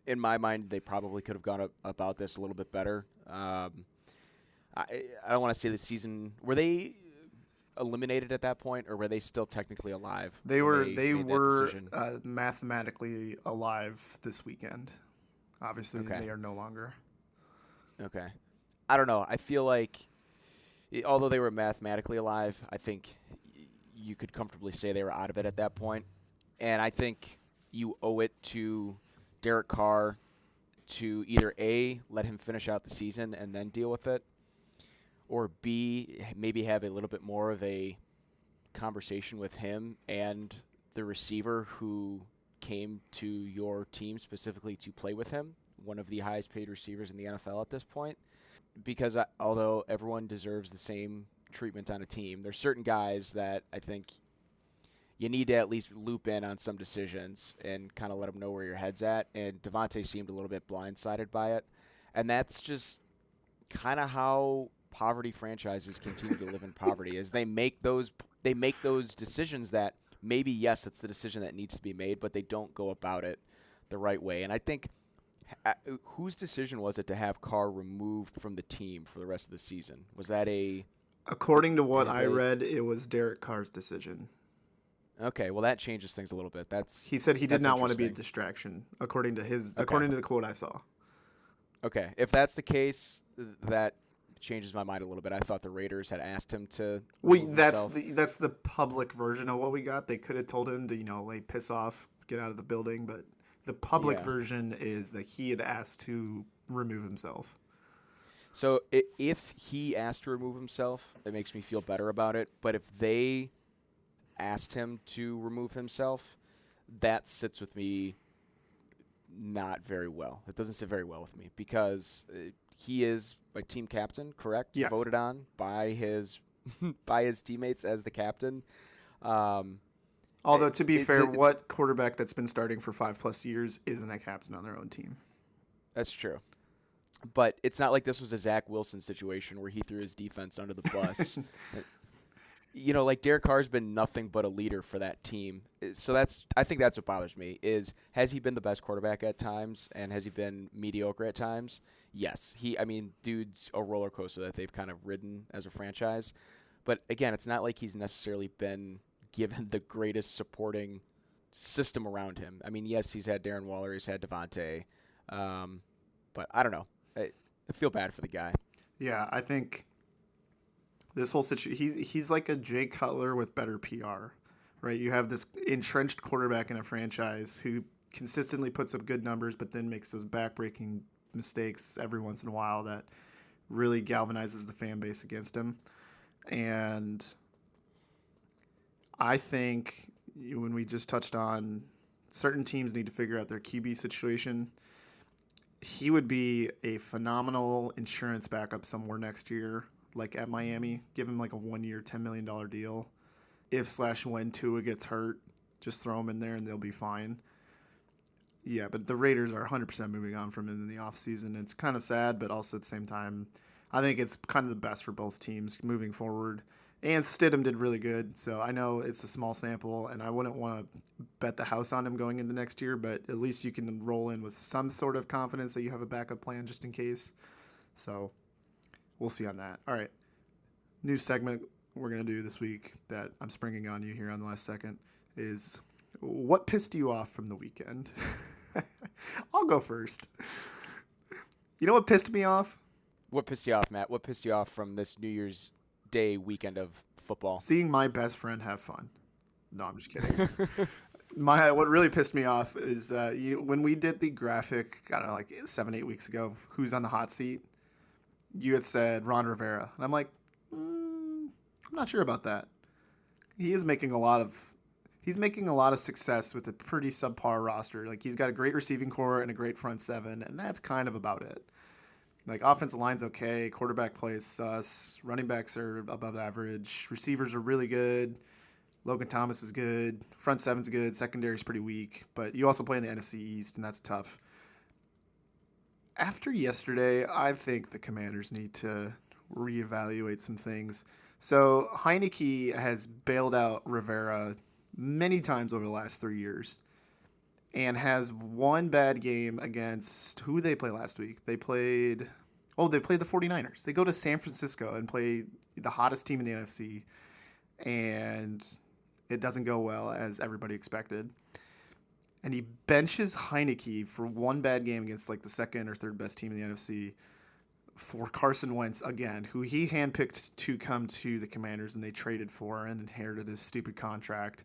in my mind, they probably could have gone about this a little bit better. I don't want to say the season. Were they eliminated at that point, or were they still technically alive? They were mathematically alive this weekend. Obviously, okay. They are no longer. Okay. I don't know. I feel like, although they were mathematically alive, I think you could comfortably say they were out of it at that point. And I think you owe it to Derek Carr to either A, let him finish out the season and then deal with it, or B, maybe have a little bit more of a conversation with him and the receiver who came to your team specifically to play with him, one of the highest paid receivers in the NFL at this point. Because although everyone deserves the same treatment on a team, there's certain guys that I think you need to at least loop in on some decisions and kind of let them know where your head's at. And Devontae seemed a little bit blindsided by it. And that's just kind of how poverty franchises continue to live in poverty, is they make those decisions that maybe, yes, it's the decision that needs to be made, but they don't go about it the right way. And I think whose decision was it to have Carr removed from the team for the rest of the season? Was that according to what I read, it was Derek Carr's decision. Okay, well that changes things a little bit. He said he did not want to be a distraction, according to the quote I saw. Okay, if that's the case, that changes my mind a little bit. I thought the Raiders had asked him to Well, remove that's himself. the public version of what we got. They could have told him to, like piss off, get out of the building, but the public Yeah. version is that he had asked to remove himself. So if he asked to remove himself, it makes me feel better about it. But if they asked him to remove himself, that sits with me not very well. It doesn't sit very well with me because he is a team captain, correct? Yes. Voted on by his by his teammates as the captain. Um, Although to be fair, it's what quarterback that's been starting for 5+ years isn't a captain on their own team? That's true. But it's not like this was a Zach Wilson situation where he threw his defense under the bus. Like Derek Carr's been nothing but a leader for that team. So I think that's what bothers me is has he been the best quarterback at times and has he been mediocre at times? Yes. Dude's a roller coaster that they've kind of ridden as a franchise. But again, it's not like he's necessarily been given the greatest supporting system around him. Yes, he's had Darren Waller, he's had Devontae. But I don't know. I feel bad for the guy. Yeah, I think this whole situation, he's like a Jay Cutler with better PR, right? You have this entrenched quarterback in a franchise who consistently puts up good numbers, but then makes those backbreaking mistakes every once in a while that really galvanizes the fan base against him. And I think when we just touched on certain teams need to figure out their QB situation, he would be a phenomenal insurance backup somewhere next year, like at Miami. Give him like a 1-year, $10 million deal. If/when Tua gets hurt, just throw him in there and they'll be fine. Yeah, but the Raiders are 100% moving on from him in the offseason. It's kind of sad, but also at the same time, I think it's kind of the best for both teams moving forward. And Stidham did really good, so I know it's a small sample, and I wouldn't want to bet the house on him going into next year, but at least you can roll in with some sort of confidence that you have a backup plan just in case. So we'll see on that. All right, new segment we're going to do this week that I'm springing on you here on the last second is what pissed you off from the weekend? I'll go first. You know what pissed me off? What pissed you off, Matt? What pissed you off from this New Year's Day weekend of football? Seeing my best friend have fun. No, I'm just kidding. What really pissed me off is when we did the graphic, I don't know, like 7-8 weeks ago, who's on the hot seat, you had said Ron Rivera. And I'm like, I'm not sure about that. He's making a lot of success with a pretty subpar roster. Like, he's got a great receiving core and a great front seven, and that's kind of about it. Like, offensive line's okay, quarterback play is sus, running backs are above average, receivers are really good, Logan Thomas is good, front seven's good, secondary's pretty weak, but you also play in the NFC East, and that's tough. After yesterday, I think the Commanders need to reevaluate some things. So Heineke has bailed out Rivera many times over the last 3 years and has one bad game against who they play last week. They played the 49ers. They go to San Francisco and play the hottest team in the NFC, and it doesn't go well as everybody expected. And he benches Heineke for one bad game against like the second or third best team in the NFC for Carson Wentz again, who he handpicked to come to the Commanders and they traded for and inherited his stupid contract.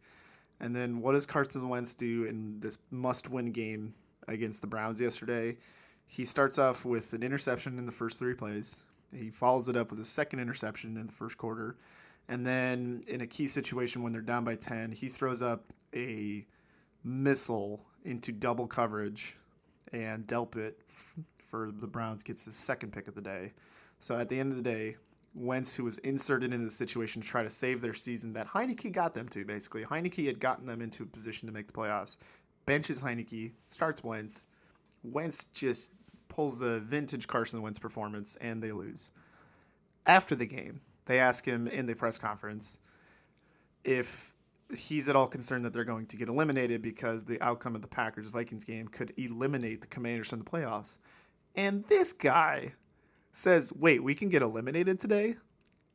And then what does Carson Wentz do in this must-win game against the Browns yesterday? He starts off with an interception in the first 3 plays. He follows it up with a second interception in the first quarter. And then in a key situation when they're down by 10, he throws up a missile into double coverage, and Delpit for the Browns gets his second pick of the day. So at the end of the day, Wentz, who was inserted into the situation to try to save their season that Heineke got them to, basically. Heineke had gotten them into a position to make the playoffs. Benches Heineke, starts Wentz. Wentz just pulls a vintage Carson Wentz performance, and they lose. After the game, they ask him in the press conference if he's at all concerned that they're going to get eliminated because the outcome of the Packers-Vikings game could eliminate the Commanders from the playoffs. And this guy says, wait, we can get eliminated today?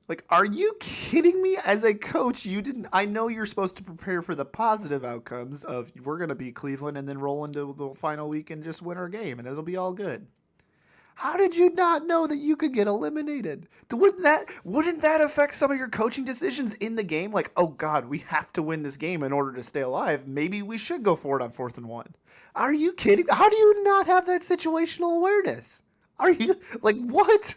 Like, are you kidding me? As a coach, I know you're supposed to prepare for the positive outcomes of we're going to beat Cleveland and then roll into the final week and just win our game and it'll be all good. How did you not know that you could get eliminated? Wouldn't that affect some of your coaching decisions in the game? Like, oh God, we have to win this game in order to stay alive. Maybe we should go for it on 4th and 1. Are you kidding? How do you not have that situational awareness? Are you like what?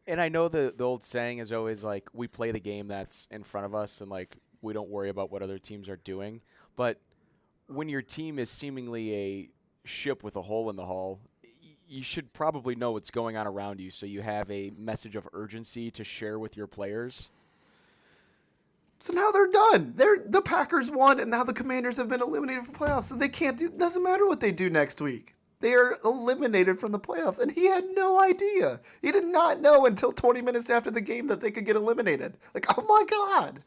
And I know the old saying is always like we play the game that's in front of us and like we don't worry about what other teams are doing. But when your team is seemingly a ship with a hole in the hull, you should probably know what's going on around you so you have a message of urgency to share with your players. So now they're done. The Packers won, and now the Commanders have been eliminated from playoffs. So they can't do. Doesn't matter what they do next week. They are eliminated from the playoffs, and he had no idea. He did not know until 20 minutes after the game that they could get eliminated. Like, oh my God,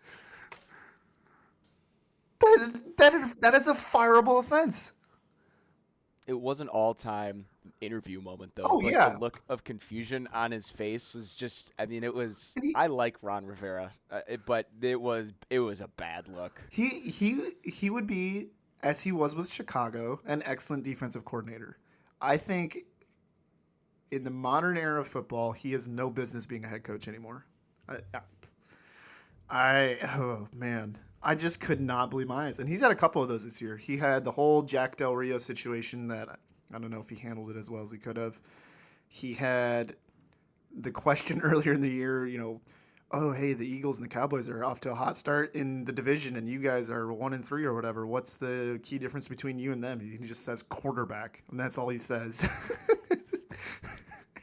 that is a fireable offense. It was an all-time interview moment, though. Oh Like, yeah, the look of confusion on his face was just, I mean, it was, and I like Ron Rivera, but it was a bad look. he would be, as he was with Chicago, an excellent defensive coordinator. I think in the modern era of football, he has no business being a head coach anymore. Oh man, I just could not believe my eyes. And he's had a couple of those this year. He had the whole Jack Del Rio situation that I don't know if he handled it as well as he could have. He had the question earlier in the year, oh hey, the Eagles and the Cowboys are off to a hot start in the division, and you guys are 1-3 or whatever. What's the key difference between you and them? He just says quarterback, and that's all he says.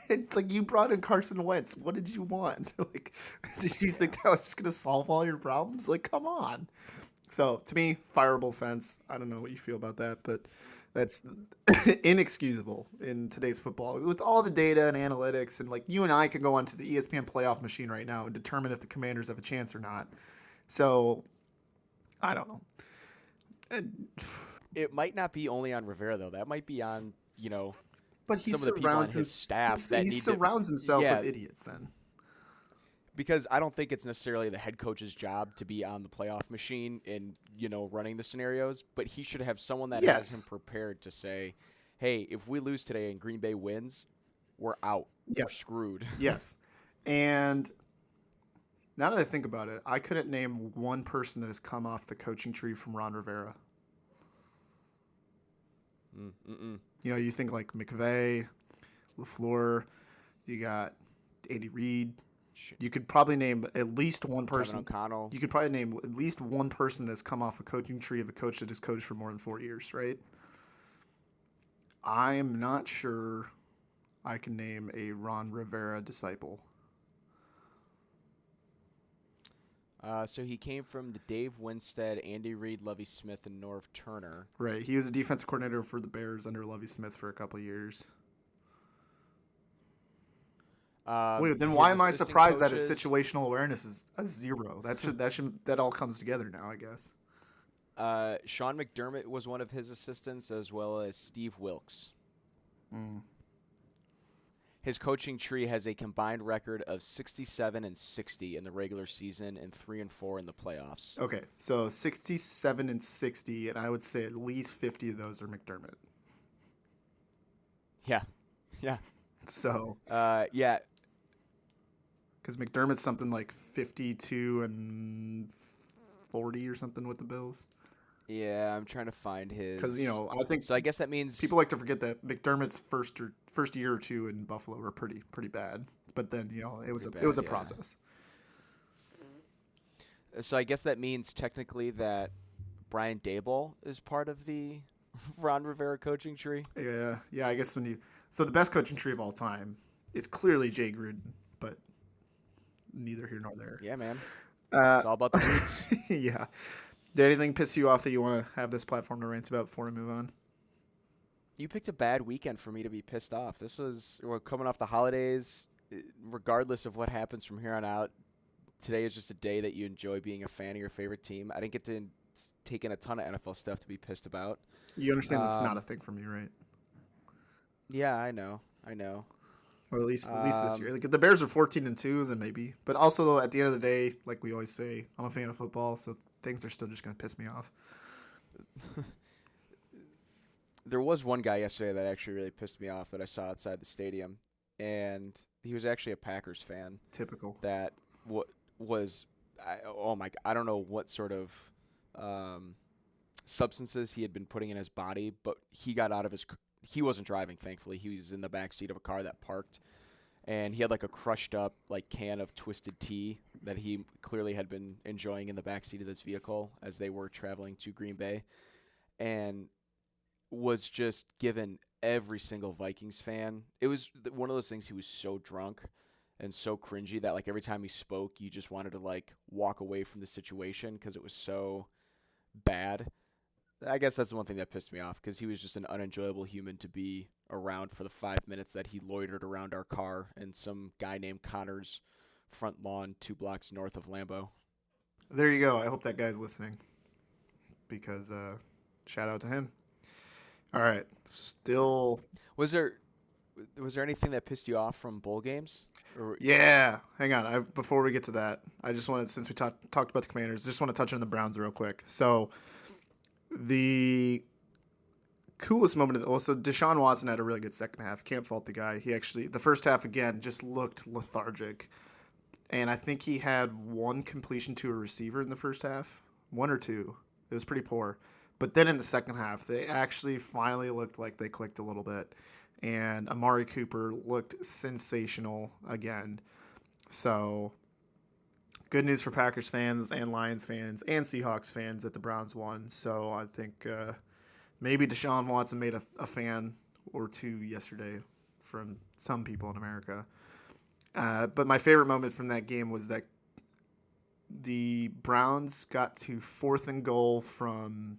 It's like you brought in Carson Wentz. What did you want? Like, did you think that was just gonna solve all your problems? Like, come on. So to me, fireable fence. I don't know what you feel about that, but that's inexcusable in today's football with all the data and analytics. And like you and I can go onto the ESPN playoff machine right now and determine if the Commanders have a chance or not. So I don't know. And, It might not be only on Rivera, though. That might be on, but he some of the people on surrounds his staff that he need surrounds to, himself yeah, with idiots. Then because I don't think it's necessarily the head coach's job to be on the playoff machine and, running the scenarios, but he should have someone that has him yes, prepared to say, hey, if we lose today and Green Bay wins, we're out. We're yes, screwed. yes. And now that I think about it, I couldn't name one person that has come off the coaching tree from Ron Rivera. Mm-mm. You think like McVay, LaFleur, you got Andy Reid. You could probably name at least one Kevin person. O'Connell. You could probably name at least one person that's come off a coaching tree of a coach that has coached for more than 4 years, right? I am not sure I can name a Ron Rivera disciple. So he came from the Dave Winstead, Andy Reid, Lovie Smith, and Norv Turner. Right. He was a defensive coordinator for the Bears under Lovie Smith for a couple of years. Wait, then why His am I assistant surprised that his coaches, situational awareness is a zero? That all comes together now, I guess. Sean McDermott was one of his assistants, as well as Steve Wilkes. Mm. His coaching tree has a combined record of 67-60 in the regular season and 3-4 in the playoffs. Okay, so 67-60, and I would say at least 50 of those are McDermott. Yeah, yeah. So, yeah. because McDermott's something like 52-40 or something with the Bills. Yeah, I'm trying to find his. Because I think So I guess that means people like to forget that McDermott's first year or two in Buffalo were pretty bad, but then it was a yeah. process. So I guess that means technically that Brian Daboll is part of the Ron Rivera coaching tree. Yeah. I guess so the best coaching tree of all time is clearly Jay Gruden, but neither here nor there. Yeah, man. Uh, It's all about the roots. yeah. Did anything piss you off that you want to have this platform to rant about before we move on? You picked a bad weekend for me to be pissed off. We're coming off the holidays. Regardless of what happens from here on out, today is just a day that you enjoy being a fan of your favorite team. I didn't get to take in a ton of NFL stuff to be pissed about. You understand that's not a thing for me, right? Yeah, I know. Or at least this year. Like if the Bears are 14-2, then maybe. But also at the end of the day, like we always say, I'm a fan of football, so things are still just going to piss me off. there was one guy yesterday that actually really pissed me off that I saw outside the stadium, and he was actually a Packers fan. Typical. That was, oh my, I don't know what sort of um, substances he had been putting in his body, but he got out of his. He wasn't driving, thankfully. He was in the back seat of a car that parked, and he had like a crushed up like can of Twisted Tea that he clearly had been enjoying in the back seat of this vehicle as they were traveling to Green Bay, and was just given every single Vikings fan. It was one of those things. He was so drunk and so cringy that like every time he spoke, you just wanted to like walk away from the situation because it was so bad. I guess that's the one thing that pissed me off because he was just an unenjoyable human to be around for the 5 minutes that he loitered around our car and some guy named Connor's front lawn 2 blocks north of Lambeau. There you go. I hope that guy's listening because shout out to him. All right. Still. Was there anything that pissed you off from bowl games? Yeah. Hang on. Before we get to that, I just wanted, since we talked about the Commanders, just want to touch on the Browns real quick. So the coolest moment so Deshaun Watson had a really good second half. Can't fault the guy. He actually, the first half again, just looked lethargic. And I think he had one completion to a receiver in the first half. 1 or 2. It was pretty poor. But then in the second half, they actually finally looked like they clicked a little bit. And Amari Cooper looked sensational again. So good news for Packers fans and Lions fans and Seahawks fans that the Browns won. So I think maybe Deshaun Watson made a fan or two yesterday from some people in America. But my favorite moment from that game was that the Browns got to 4th and goal from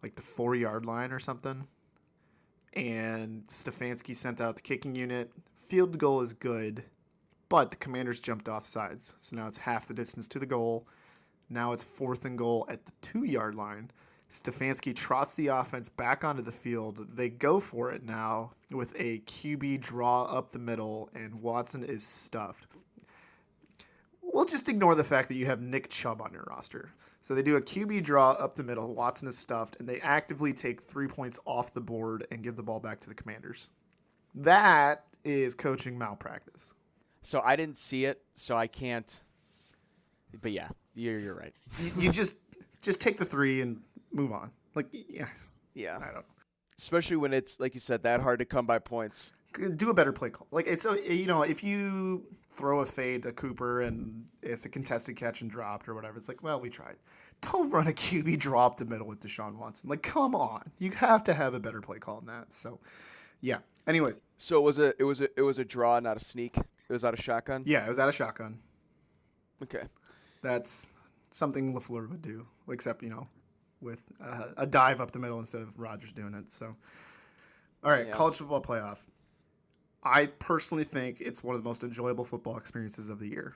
like the 4-yard line or something. And Stefanski sent out the kicking unit. Field goal is good, but the Commanders jumped off sides. So now it's half the distance to the goal. Now it's 4th and goal at the 2-yard line. Stefanski trots the offense back onto the field. They go for it now with a QB draw up the middle, and Watson is stuffed. We'll just ignore the fact that you have Nick Chubb on your roster. So they do a QB draw up the middle. Watson is stuffed, and they actively take 3 points off the board and give the ball back to the Commanders. That is coaching malpractice. So I didn't see it, so I can't. But yeah, you're right. You just take the 3 and move on. Like, yeah. I don't know. Especially when it's, like you said, that hard to come by points. Do a better play call. Like, it's, if you throw a fade to Cooper and it's a contested catch and dropped or whatever, it's like, well, we tried. Don't run a QB draw up the middle with Deshaun Watson. Like, come on. You have to have a better play call than that. So, yeah. Anyways. So it was a draw, not a sneak. It was out of shotgun? Yeah, it was out of shotgun. Okay. That's something LaFleur would do, except, with a dive up the middle instead of Rodgers doing it. So, all right, college football playoff. I personally think it's one of the most enjoyable football experiences of the year.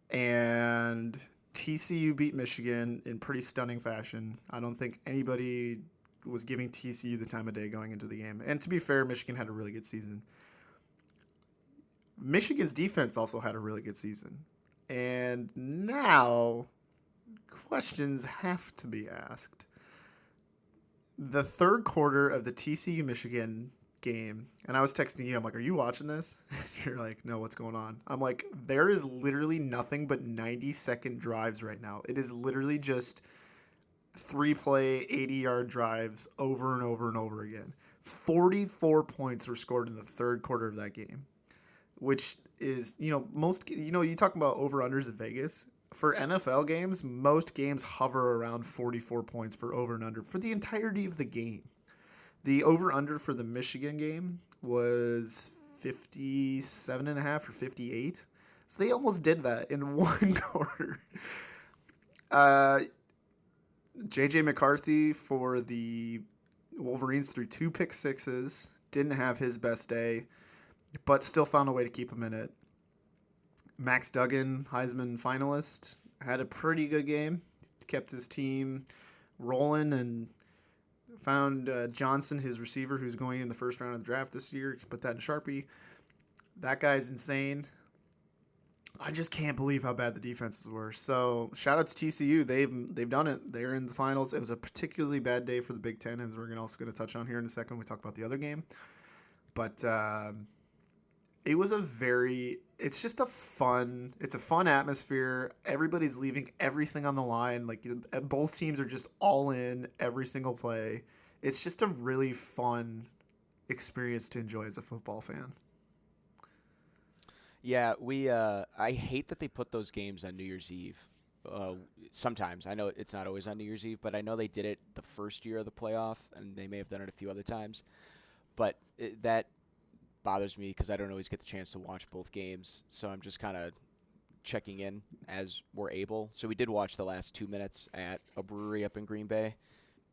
And TCU beat Michigan in pretty stunning fashion. I don't think anybody was giving TCU the time of day going into the game. And to be fair, Michigan had a really good season. Michigan's defense also had a really good season. And now questions have to be asked. The third quarter of the TCU-Michigan game, and I was texting you, I'm like, are you watching this? You're like, no, what's going on? I'm like, there is literally nothing but 90-second drives right now. It is literally just 3-play, 80-yard drives over and over and over again. 44 points were scored in the third quarter of that game, which is, most, you talk about over-unders at Vegas. For NFL games, most games hover around 44 points for over and under for the entirety of the game. The over-under for the Michigan game was 57.5 or 58. So they almost did that in one quarter. J.J. McCarthy for the Wolverines threw 2 pick sixes. Didn't have his best day, but still found a way to keep him in it. Max Duggan, Heisman finalist, had a pretty good game. Kept his team rolling and found Johnson, his receiver, who's going in the first round of the draft this year. Put that in Sharpie. That guy's insane. I just can't believe how bad the defenses were. So shout out to TCU. They've done it. They're in the finals. It was a particularly bad day for the Big Ten, as we're also going to touch on here in a second when we talk about the other game. But it was it's just it's a fun atmosphere. Everybody's leaving everything on the line. Like both teams are just all in every single play. It's just a really fun experience to enjoy as a football fan. Yeah, we. I hate that they put those games on New Year's Eve. Uh, Sometimes I know it's not always on New Year's Eve, but I know they did it the first year of the playoff, and they may have done it a few other times. But that bothers me because I don't always get the chance to watch both games. So I'm just kind of checking in as we're able. So we did watch the last 2 minutes at a brewery up in Green Bay,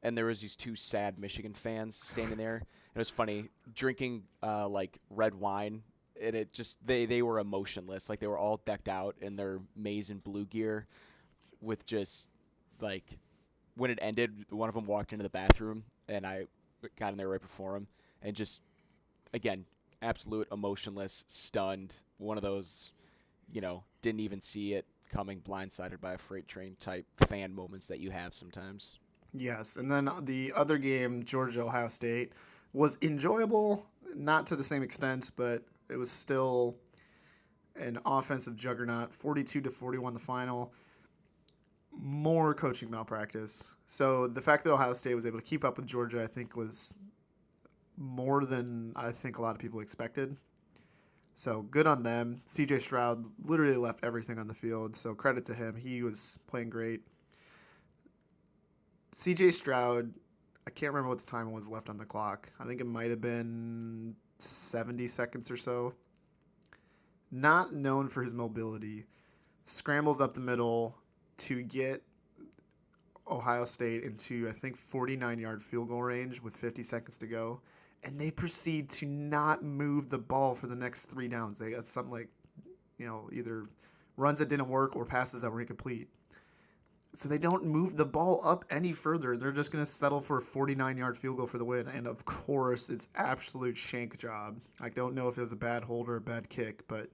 and there was these two sad Michigan fans standing there. It was funny drinking like red wine, and it just they were emotionless. Like they were all decked out in their maize and blue gear, with just like when it ended, one of them walked into the bathroom, and I got in there right before him, and just again absolute emotionless, stunned. One of those, didn't even see it coming, blindsided by a freight train type fan moments that you have sometimes. Yes, and then the other game, Georgia Ohio State, was enjoyable, not to the same extent, but it was still an offensive juggernaut. 42-41 the final. More coaching malpractice. So the fact that Ohio State was able to keep up with Georgia, I think, was more than I think a lot of people expected. So good on them. CJ Stroud literally left everything on the field, so credit to him. He was playing great. CJ Stroud, I can't remember what the time was left on the clock. I think it might have been 70 seconds or so. Not known for his mobility, scrambles up the middle to get Ohio State into, I think, 49-yard field goal range with 50 seconds to go. And they proceed to not move the ball for the next 3 downs. They got something like, either runs that didn't work or passes that were incomplete. So they don't move the ball up any further. They're just going to settle for a 49-yard field goal for the win. And, of course, it's absolute shank job. I don't know if it was a bad hold or a bad kick, but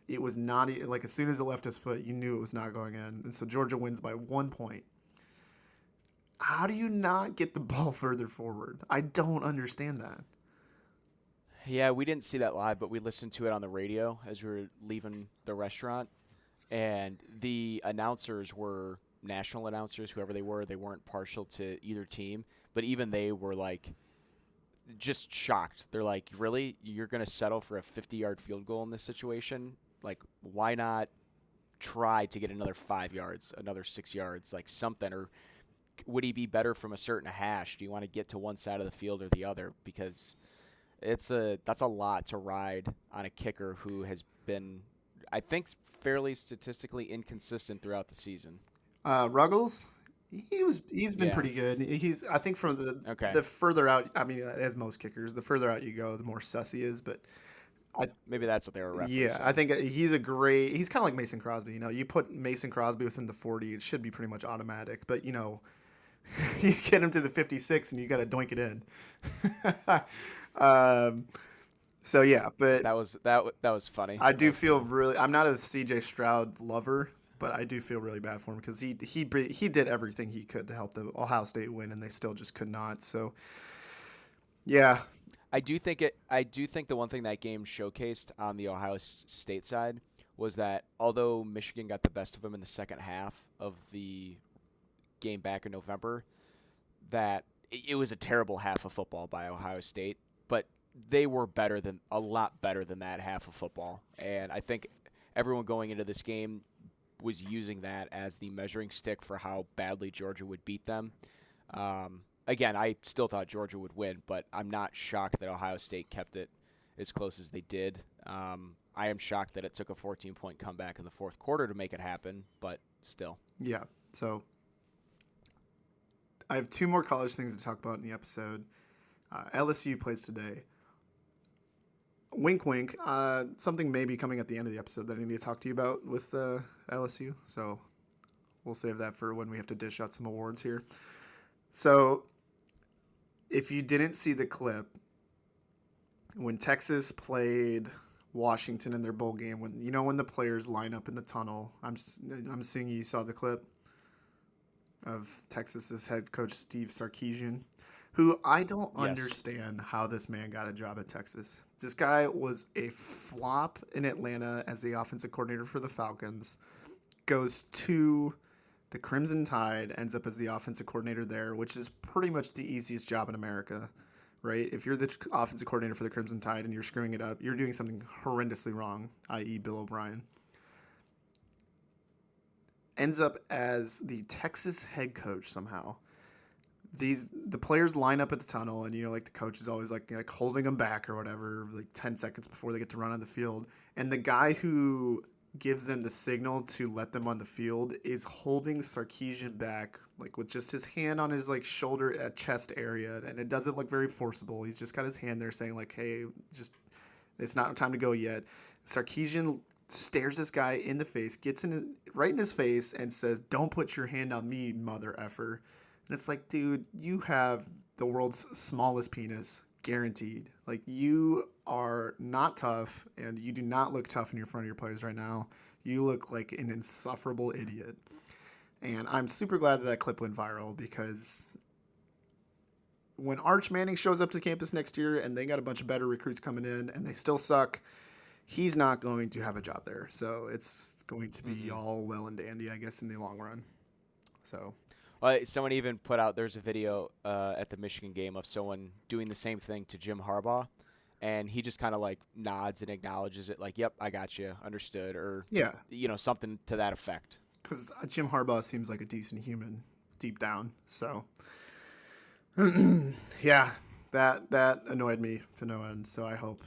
it was not – like as soon as it left his foot, you knew it was not going in. And so Georgia wins by 1 point. How do you not get the ball further forward? I don't understand that. Yeah, we didn't see that live, but we listened to it on the radio as we were leaving the restaurant. And the announcers were national announcers, whoever they were. They weren't partial to either team. But even they were, like, just shocked. They're like, really? You're going to settle for a 50-yard field goal in this situation? Like, why not try to get another 5 yards, another 6 yards, like something? Or would he be better from a certain hash? Do you want to get to one side of the field or the other? Because that's a lot to ride on a kicker who has been, I think, fairly statistically inconsistent throughout the season. Ruggles, he's been Yeah. pretty good. I think from Okay. the further out, I mean, as most kickers, the further out you go, the more sus he is. But I Maybe that's what they were yeah, I referencing. think he's kind of like Mason Crosby. You put Mason Crosby within the 40, it should be pretty much automatic. But you get him to the 56 and you got to doink it in. um, so yeah, but That was funny. I That do was feel funny. really. I'm not a CJ Stroud lover, but I do feel really bad for him because he did everything he could to help the Ohio State win, and they still just could not. So yeah, I do think the one thing that game showcased on the Ohio State side was that although Michigan got the best of them in the second half of the game back in November, that it was a terrible half of football by Ohio State, but they were a lot better than that half of football. And I think everyone going into this game was using that as the measuring stick for how badly Georgia would beat them. Again, I still thought Georgia would win, but I'm not shocked that Ohio State kept it as close as they did. I am shocked that it took a 14-point comeback in the fourth quarter to make it happen, but still. yeah. So I have 2 more college things to talk about in the episode. LSU plays today. Wink, wink. Something may be coming at the end of the episode that I need to talk to you about with LSU. So we'll save that for when we have to dish out some awards here. So if you didn't see the clip, when Texas played Washington in their bowl game when the players line up in the tunnel. I'm assuming you saw the clip of Texas's head coach Steve Sarkisian, who I don't Yes. understand how this man got a job at Texas. This guy was a flop in Atlanta as the offensive coordinator for the Falcons, goes to the Crimson Tide, ends up as the offensive coordinator there, which is pretty much the easiest job in America, right? If you're the offensive coordinator for the Crimson Tide and you're screwing it up, you're doing something horrendously wrong, i.e., Bill O'Brien. Ends up as the Texas head coach somehow. The players line up at the tunnel, and like the coach is always like holding them back or whatever, like 10 seconds before they get to run on the field, and the guy who gives them the signal to let them on the field is holding Sarkisian back, like with just his hand on his like shoulder at chest area, and it doesn't look very forcible. He's just got his hand there saying like, "Hey, just it's not time to go yet." Sarkisian stares this guy in the face, gets right in his face, and says, "Don't put your hand on me, mother effer." And it's like, dude, you have the world's smallest penis, guaranteed. Like, you are not tough, and you do not look tough in your front of your players right now. You look like an insufferable idiot. And I'm super glad that clip went viral because when Arch Manning shows up to campus next year and they got a bunch of better recruits coming in and they still suck, he's not going to have a job there. So it's going to be all well and dandy, I guess, in the long run. So Someone even put out there's a video at the Michigan game of someone doing the same thing to Jim Harbaugh, and he just kind of like nods and acknowledges it, like, "Yep, I got you, understood," or yeah, something to that effect. because Jim Harbaugh seems like a decent human deep down. So yeah, that annoyed me to no end. So I hope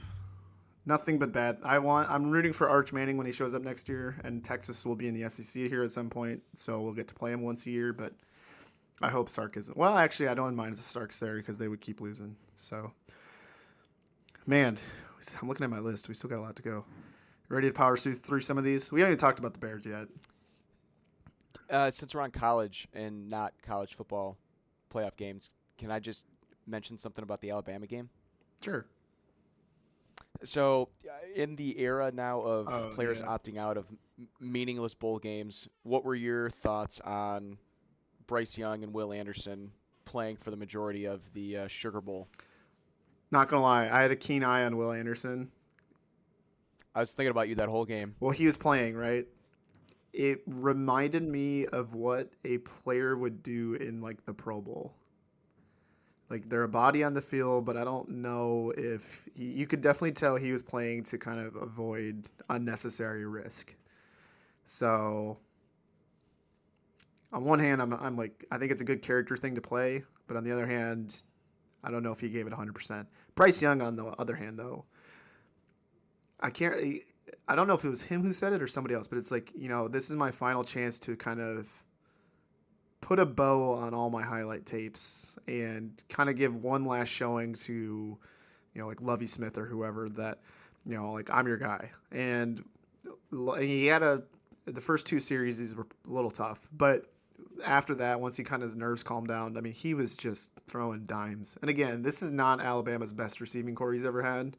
nothing but bad. I'm rooting for Arch Manning when he shows up next year, and Texas will be in the SEC here at some point, so we'll get to play him once a year. But I hope Sark isn't. Well, actually, I don't mind if Sark's there because they would keep losing. So, man, I'm looking at my list. We still got a lot to go. Ready to power through some of these? We haven't even talked about the Bears yet. Since we're on college and not college football playoff games, can I just mention something about the Alabama game? Sure. So, in the era now of players yeah. opting out of meaningless bowl games, what were your thoughts on Bryce Young and Will Anderson playing for the majority of the Sugar Bowl? Not gonna lie, I had a keen eye on Will Anderson. I was thinking about you that whole game. Well, he was playing, right? It reminded me of what a player would do in like the Pro Bowl. Like they're a body on the field, but I don't know if you could definitely tell he was playing to kind of avoid unnecessary risk. So on one hand, I'm like, I think it's a good character thing to play, but on the other hand, I don't know if he gave it 100%. Bryce Young, on the other hand, though, I don't know if it was him who said it or somebody else, but it's like, this is my final chance to kind of put a bow on all my highlight tapes and kind of give one last showing to, like Lovie Smith or whoever that, like I'm your guy. And he had the first two series were a little tough, but after that, once he kind of his nerves calmed down, I mean, he was just throwing dimes. And again, this is not Alabama's best receiving core he's ever had.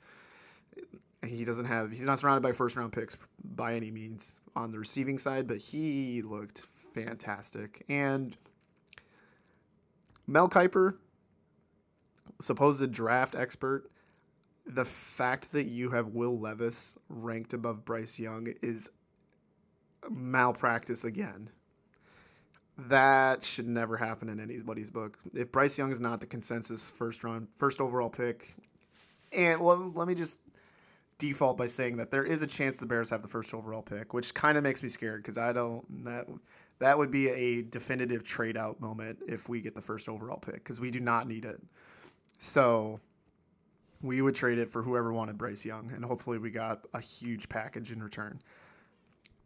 He's not surrounded by first round picks by any means on the receiving side, but he looked fantastic. And Mel Kiper, supposed draft expert, the fact that you have Will Levis ranked above Bryce Young is malpractice again. That should never happen in anybody's book. If Bryce Young is not the consensus first overall pick, and well, let me just default by saying that there is a chance the Bears have the first overall pick, which kind of makes me scared because that would be a definitive trade out moment if we get the first overall pick because we do not need it. So we would trade it for whoever wanted Bryce Young, and hopefully we got a huge package in return.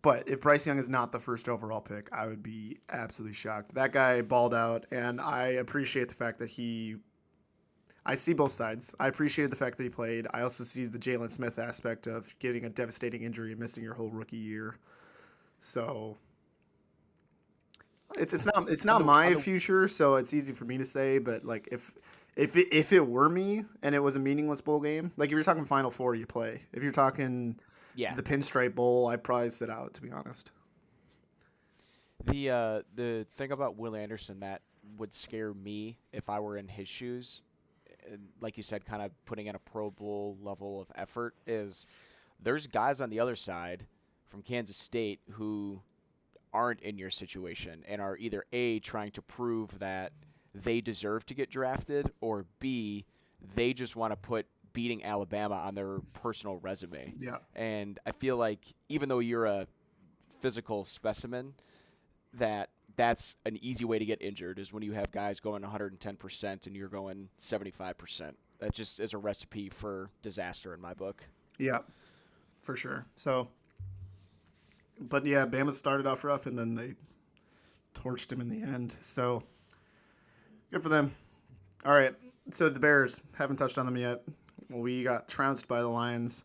But if Bryce Young is not the first overall pick, I would be absolutely shocked. That guy balled out, and I appreciate the fact that I see both sides. I appreciated the fact that he played. I also see the Jalen Smith aspect of getting a devastating injury and missing your whole rookie year. So it's not my future, so it's easy for me to say. But like if If it were me and it was a meaningless bowl game, like if you're talking Final Four, you play. If you're talking Yeah. the Pinstripe Bowl, I'd probably sit out, to be honest. The thing about Will Anderson that would scare me if I were in his shoes, like you said, kind of putting in a Pro Bowl level of effort, is there's guys on the other side from Kansas State who aren't in your situation and are either A, trying to prove that they deserve to get drafted, or B, they just want to put beating Alabama on their personal resume. Yeah. And I feel like even though you're a physical specimen, that's an easy way to get injured is when you have guys going 110% and you're going 75%. That just is a recipe for disaster in my book. Yeah, for sure. So, but yeah, Bama started off rough and then they torched him in the end. So, good for them. All right. So the Bears, haven't touched on them yet. We got trounced by the Lions.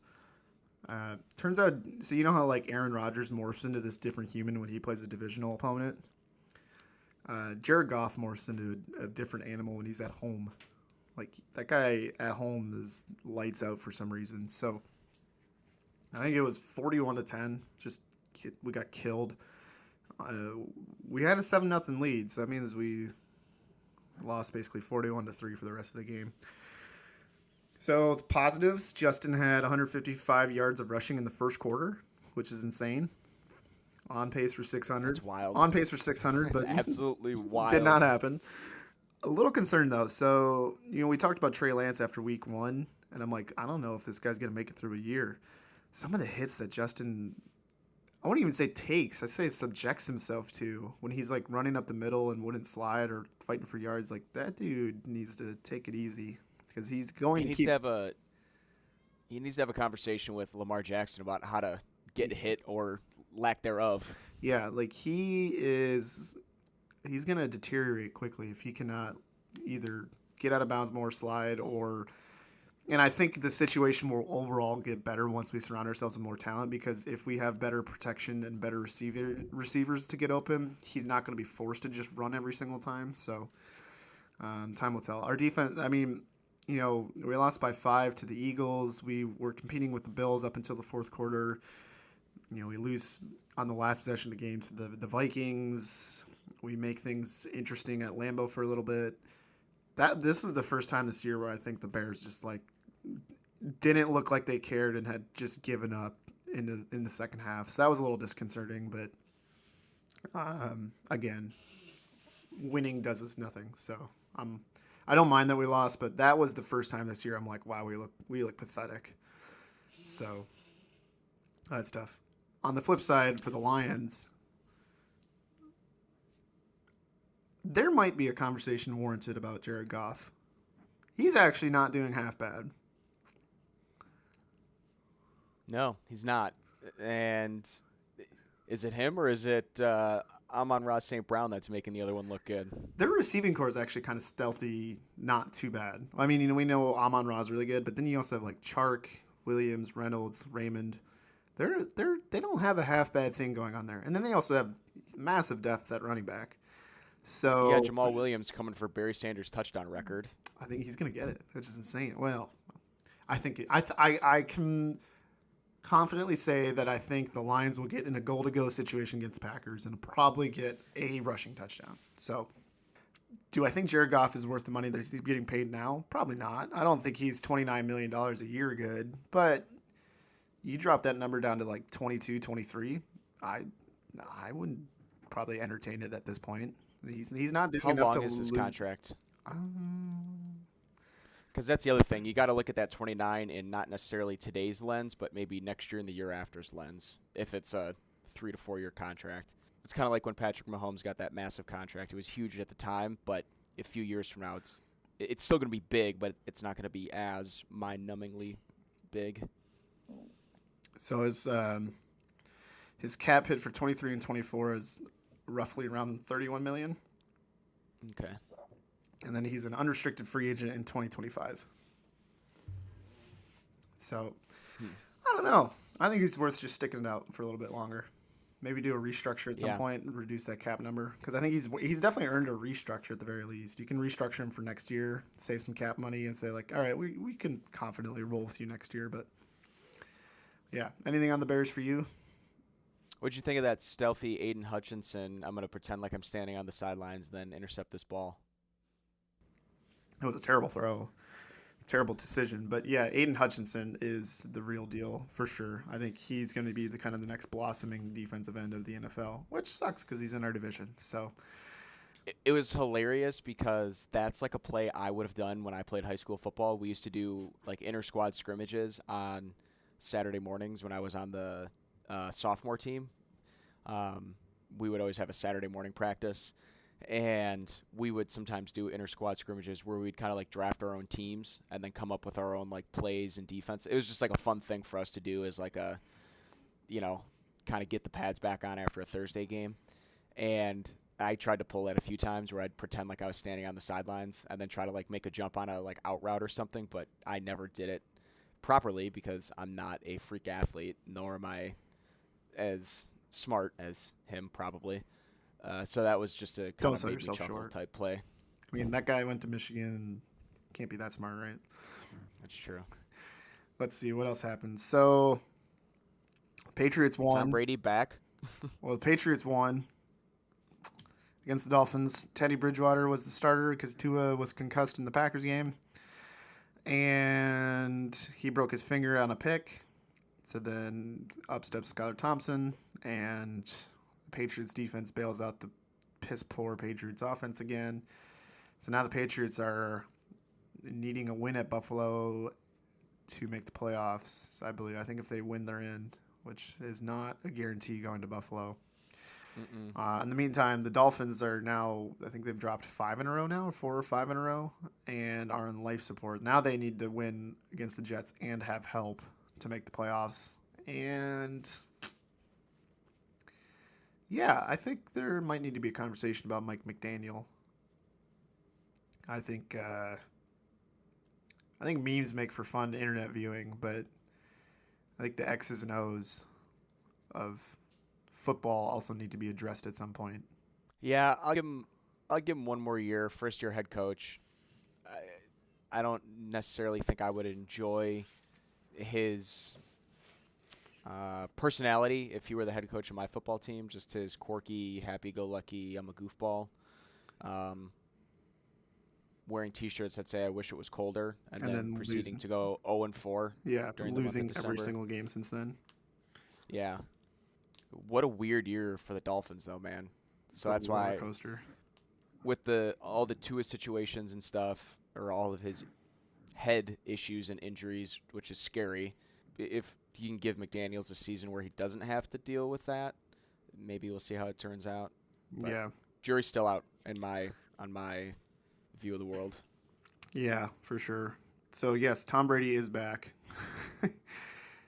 Turns out, so you know how like Aaron Rodgers morphs into this different human when he plays a divisional opponent? Jared Goff morphs into a different animal when he's at home. Like that guy at home is lights out for some reason. So I think it was 41-10. We got killed. We had a 7-0 lead, so that means we lost basically 41-3 for the rest of the game. So the positives: Justin had 155 yards of rushing in the first quarter, which is insane. On pace for 600. That's wild. On pace for 600, That's but absolutely wild. did not happen. A little concerned though. So we talked about Trey Lance after week 1, and I'm like, I don't know if this guy's gonna make it through a year. Some of the hits that Justin, I wouldn't even say takes. I say subjects himself to when he's like running up the middle and wouldn't slide or fighting for yards. Like that dude needs to take it easy because he's going He to needs keep. he needs to have a conversation with Lamar Jackson about how to get hit or lack thereof. Yeah, like he's going to deteriorate quickly if he cannot either get out of bounds more, slide, or. And I think the situation will overall get better once we surround ourselves with more talent, because if we have better protection and better receivers to get open, he's not going to be forced to just run every single time. So time will tell. Our defense, I mean, we lost by 5 to the Eagles. We were competing with the Bills up until the fourth quarter. We lose on the last possession of the game to the Vikings. We make things interesting at Lambeau for a little bit. This was the first time this year where I think the Bears just like didn't look like they cared and had just given up in the second half. So that was a little disconcerting, but again, winning does us nothing. So I don't mind that we lost, but that was the first time this year I'm like, wow, we look pathetic. So that's tough. On the flip side, for the Lions, there might be a conversation warranted about Jared Goff. He's actually not doing half bad. No, he's not. And is it him or is it Amon-Ra St. Brown that's making the other one look good? Their receiving core is actually kind of stealthy, not too bad. I mean, we know Amon-Ra is really good, but then you also have like Chark, Williams, Reynolds, Raymond. They don't have a half bad thing going on there. And then they also have massive depth at running back. So You got Jamal Williams coming for Barry Sanders' touchdown record. I think he's going to get it, which is insane. Well, I think I can confidently say that I think the Lions will get in a goal-to-go situation against the Packers and probably get a rushing touchdown. So do I think Jared Goff is worth the money that he's getting paid now? Probably not. I don't think he's $29 million a year good, but you drop that number down to like 22, 23, I wouldn't probably entertain it at this point. He's not doing How enough to long is his lose. contract? Because that's the other thing. You got to look at that 29 in not necessarily today's lens, but maybe next year and the year after's lens, if it's a 3 to 4 year contract. It's kind of like when Patrick Mahomes got that massive contract. It was huge at the time, but a few years from now, it's still going to be big, but it's not going to be as mind-numbingly big. So his cap hit for 23 and 24 is roughly around 31 million. Okay. And then he's an unrestricted free agent in 2025. So I don't know. I think he's worth just sticking it out for a little bit longer. Maybe do a restructure at some Yeah. point and reduce that cap number because I think he's definitely earned a restructure at the very least. You can restructure him for next year, save some cap money, and say like, all right, we can confidently roll with you next year. But yeah, anything on the Bears for you? What'd you think of that stealthy Aiden Hutchinson? I'm gonna pretend like I'm standing on the sidelines, then intercept this ball. It was a terrible throw, terrible decision. But yeah, Aiden Hutchinson is the real deal for sure. I think he's going to be the kind of the next blossoming defensive end of the NFL, which sucks because he's in our division. So It was hilarious because that's like a play I would have done when I played high school football. We used to do like inter squad scrimmages on Saturday mornings when I was on the sophomore team. Um, we would always have a Saturday morning practice, and we would sometimes do inter squad scrimmages where we'd kind of like draft our own teams and then come up with our own like plays and defense. It was just like a fun thing for us to do as like a, you know, kind of get the pads back on after a Thursday game. And I tried to pull that a few times where I'd pretend like I was standing on the sidelines and then try to like make a jump on a like out route or something, but I never did it properly because I'm not a freak athlete, nor am I as smart as him probably. So that was just a kind don't of sell made me yourself chuckle short. type play. I mean, that guy went to Michigan and can't be that smart, right? That's true. Let's see what else happened. So the Patriots Tom won. Brady back. Well, the Patriots won against the Dolphins. Teddy Bridgewater was the starter because Tua was concussed in the Packers game, and he broke his finger on a pick. So then up steps Skylar Thompson, and the Patriots defense bails out the piss poor Patriots offense again. So now the Patriots are needing a win at Buffalo to make the playoffs. I believe. I think if they win, they're in, which is not a guarantee going to Buffalo. In the meantime, the Dolphins are now, I think they've dropped 5 in a row now, 4 or 5 in a row, and are on life support. Now they need to win against the Jets and have help to make the playoffs. And yeah, I think there might need to be a conversation about Mike McDaniel. I think memes make for fun internet viewing, but I think the X's and O's of football also need to be addressed at some point. Yeah, I'll give him one more year, first year head coach. I don't necessarily think I would enjoy his personality if he were the head coach of my football team. Just his quirky, happy-go-lucky, I'm a goofball. Wearing T-shirts that say "I wish it was colder," and then proceeding losing. to go 0-4. Yeah, during the month of losing December. every single game since then. Yeah, what a weird year for the Dolphins, though, man. So that's why coaster. with all the Tua situations and stuff, or all of his head issues and injuries, which is scary. If you can give McDaniels a season where he doesn't have to deal with that, maybe we'll see how it turns out. But yeah, jury's still out on my view of the world. Yeah, for sure. So yes, Tom Brady is back.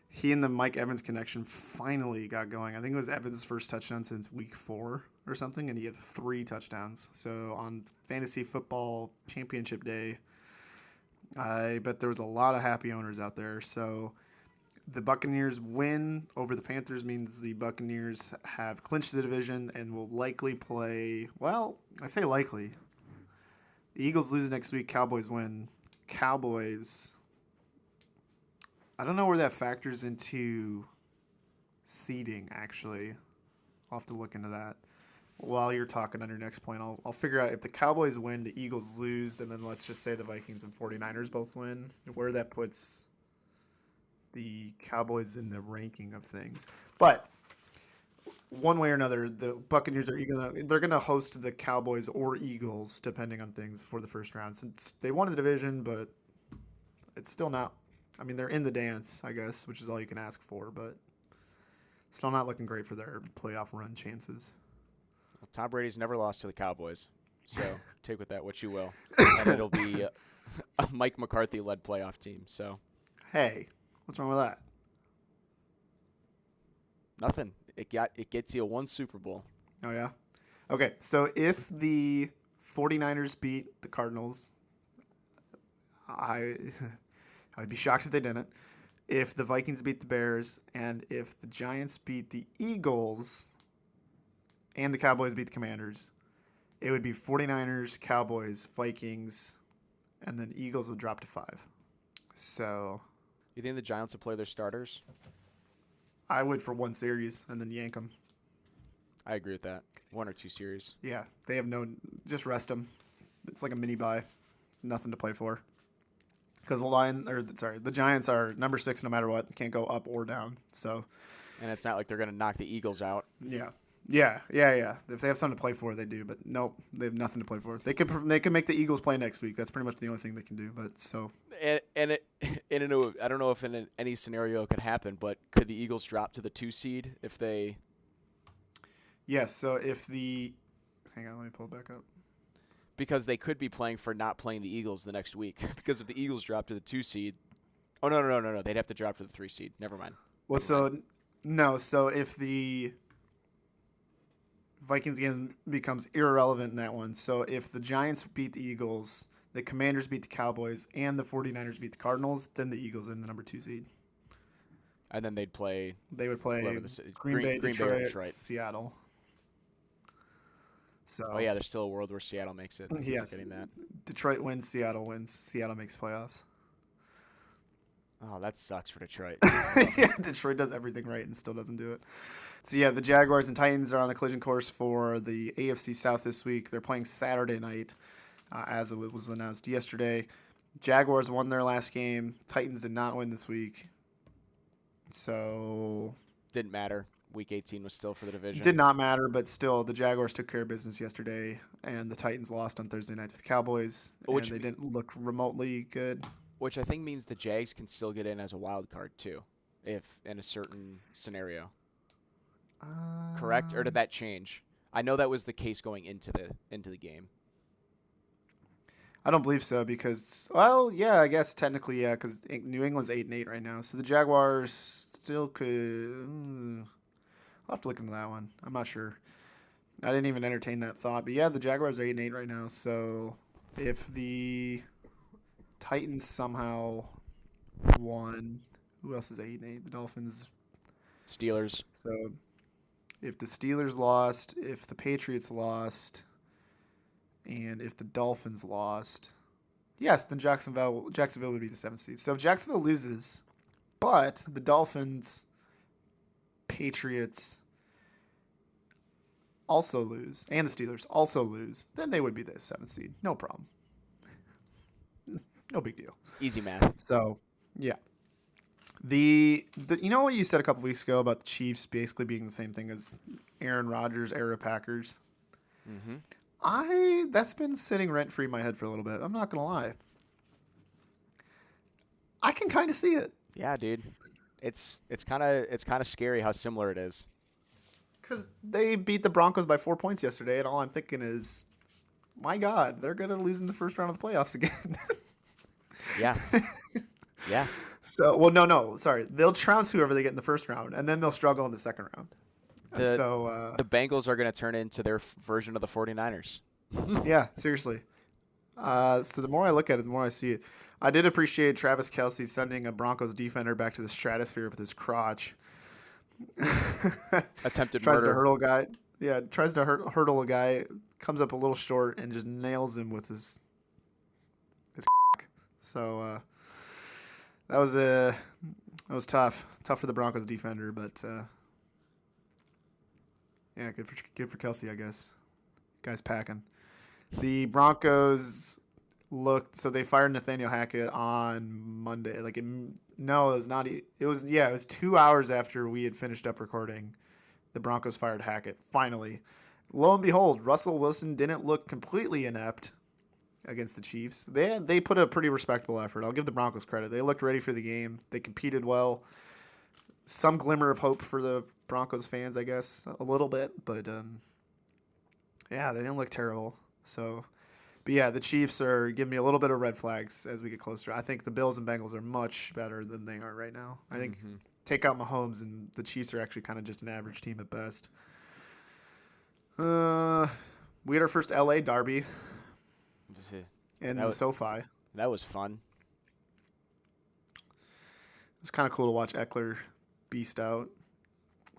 He and the Mike Evans connection finally got going. I think it was Evans' first touchdown since week 4 or something, and he had 3 touchdowns. So on Fantasy Football Championship Day, I bet there was a lot of happy owners out there. So the Buccaneers win over the Panthers means the Buccaneers have clinched the division and will likely play, well, I say likely. The Eagles lose next week, Cowboys win. Cowboys, I don't know where that factors into seeding, actually. I'll have to look into that. While you're talking on your next point, I'll figure out if the Cowboys win, the Eagles lose, and then let's just say the Vikings and 49ers both win, where that puts the Cowboys in the ranking of things. But one way or another, the Buccaneers they're gonna host the Cowboys or Eagles, depending on things, for the first round. Since they won the division, but it's still not. I mean, they're in the dance, I guess, which is all you can ask for, but still not looking great for their playoff run chances. Well, Tom Brady's never lost to the Cowboys, so take with that what you will, and it'll be a Mike McCarthy-led playoff team. So Hey, what's wrong with that? nothing. It gets you 1 Super Bowl. Oh, yeah? Okay, so if the 49ers beat the Cardinals, I'd be shocked if they didn't. If the Vikings beat the Bears, and if the Giants beat the Eagles, and the Cowboys beat the Commanders, it would be 49ers, Cowboys, Vikings, and then Eagles would drop to 5. So You think the Giants will play their starters? I would for one series and then yank them. I agree with that. 1 or 2 series. Yeah, they have just rest them. It's like a mini bye. Nothing to play for. Because the Giants are number 6 no matter what. Can't go up or down. So, And it's not like they're going to knock the Eagles out. yeah. If they have something to play for, they do. But nope, they have nothing to play for. They can make the Eagles play next week. That's pretty much the only thing they can do. But so. And I don't know if in any scenario it could happen, but could the Eagles drop to the 2 seed if they? Yes. So if hang on, let me pull it back up. Because they could be playing for not playing the Eagles the next week. Because if the Eagles drop to the 2 seed, no, they'd have to drop to the 3 seed. Never mind. Well, so if the Vikings game becomes irrelevant in that one, so if the Giants beat the Eagles, the Commanders beat the Cowboys, and the 49ers beat the Cardinals, then the Eagles are in the number 2 seed. And then they'd play. They would play Green Bay, Detroit, Seattle. So. Oh yeah, there's still a world where Seattle makes it. Yes. Getting that. Detroit wins, Seattle wins. Seattle makes playoffs. Oh, that sucks for Detroit. Yeah, Detroit does everything right and still doesn't do it. So yeah, the Jaguars and Titans are on the collision course for the AFC South this week. They're playing Saturday night, as it was announced yesterday. Jaguars won their last game. Titans did not win this week. So didn't matter. Week 18 was still for the division. Did not matter, but still, the Jaguars took care of business yesterday, and the Titans lost on Thursday night to the Cowboys, and they didn't look remotely good. Which I think means the Jags can still get in as a wild card too, if in a certain scenario. Correct, or did that change? I know that was the case going into the game. I don't believe so because, well, yeah, I guess technically, yeah, because New England's 8-8 right now, so the Jaguars still could. I'll have to look into that one. I'm not sure. I didn't even entertain that thought, but yeah, the Jaguars are 8-8 right now. So if the Titans somehow won, who else is 8-8? The Dolphins, Steelers. So if the Steelers lost, if the Patriots lost, and if the Dolphins lost, yes, then Jacksonville would be the 7th seed. So if Jacksonville loses, but the Dolphins, Patriots also lose, and the Steelers also lose, then they would be the 7th seed. No problem. No big deal. Easy math. So, yeah. The you know what you said a couple weeks ago about the Chiefs basically being the same thing as Aaron Rodgers era Packers? Mm-hmm. That's been sitting rent-free in my head for a little bit. I'm not going to lie. I can kind of see it. Yeah, dude. It's kind of scary how similar it is. Because they beat the Broncos by 4 points yesterday, and all I'm thinking is, my God, they're going to lose in the first round of the playoffs again. Yeah. Yeah. So, well, no, sorry. They'll trounce whoever they get in the first round, and then they'll struggle in the second round. The Bengals are going to turn into their version of the 49ers. Yeah, seriously. So the more I look at it, the more I see it. I did appreciate Travis Kelce sending a Broncos defender back to the stratosphere with his crotch. Attempted tries murder. To hurdle a guy. Yeah, tries to hurdle a guy, comes up a little short, and just nails him with his So that was tough. Tough for the Broncos defender, but yeah, good for Kelce, I guess. Guy's packing. The Broncos so they fired Nathaniel Hackett on Monday. It was not. It was 2 hours after we had finished up recording. The Broncos fired Hackett. Finally, lo and behold, Russell Wilson didn't look completely inept against the Chiefs. They put a pretty respectable effort. I'll give the Broncos credit. They looked ready for the game. They competed well. Some glimmer of hope for the Broncos fans, I guess, a little bit, but yeah, they didn't look terrible. So, but yeah, the Chiefs are giving me a little bit of red flags as we get closer. I think the Bills and Bengals are much better than they are right now. I think take out Mahomes and the Chiefs are actually kind of just an average team at best. We had our first LA derby in the SoFi. That was fun. It's kind of cool to watch Eckler beast out.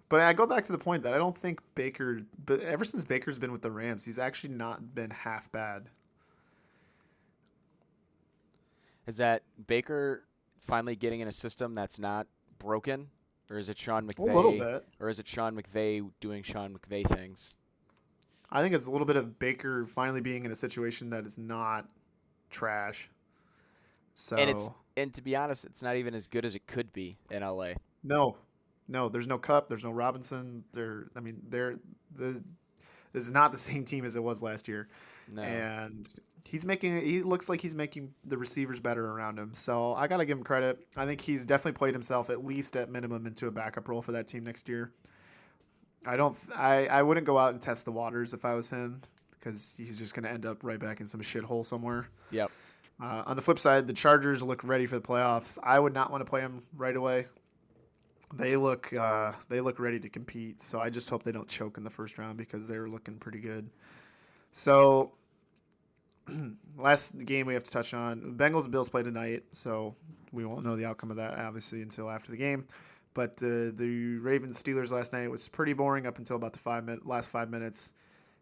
But I go back to the point that I don't think Baker, but ever since Baker's been with the Rams, he's actually not been half bad. Is that Baker finally getting in a system that's not broken, or is it Sean A little McVay, bit. or is it Sean McVay doing Sean McVay things? I think it's a little bit of Baker finally being in a situation that is not trash. And it's So and to be honest, it's not even as good as it could be in LA. no, no, there's no Cup, there's no Robinson. I mean, this is not the same team as it was last year, No. and he looks like he's making the receivers better around him. So I gotta give him credit. I think he's definitely played himself at least at minimum into a backup role for that team next year. I wouldn't go out and test the waters if I was him because he's just gonna end up right back in some shithole somewhere. Yep. On the flip side, the Chargers look ready for the playoffs. I would not want to play them right away. They look ready to compete. So I just hope they don't choke in the first round because they're looking pretty good. So last game we have to touch on, Bengals and Bills play tonight. So we won't know the outcome of that obviously until after the game. But the Ravens Steelers last night was pretty boring up until about the last 5 minutes,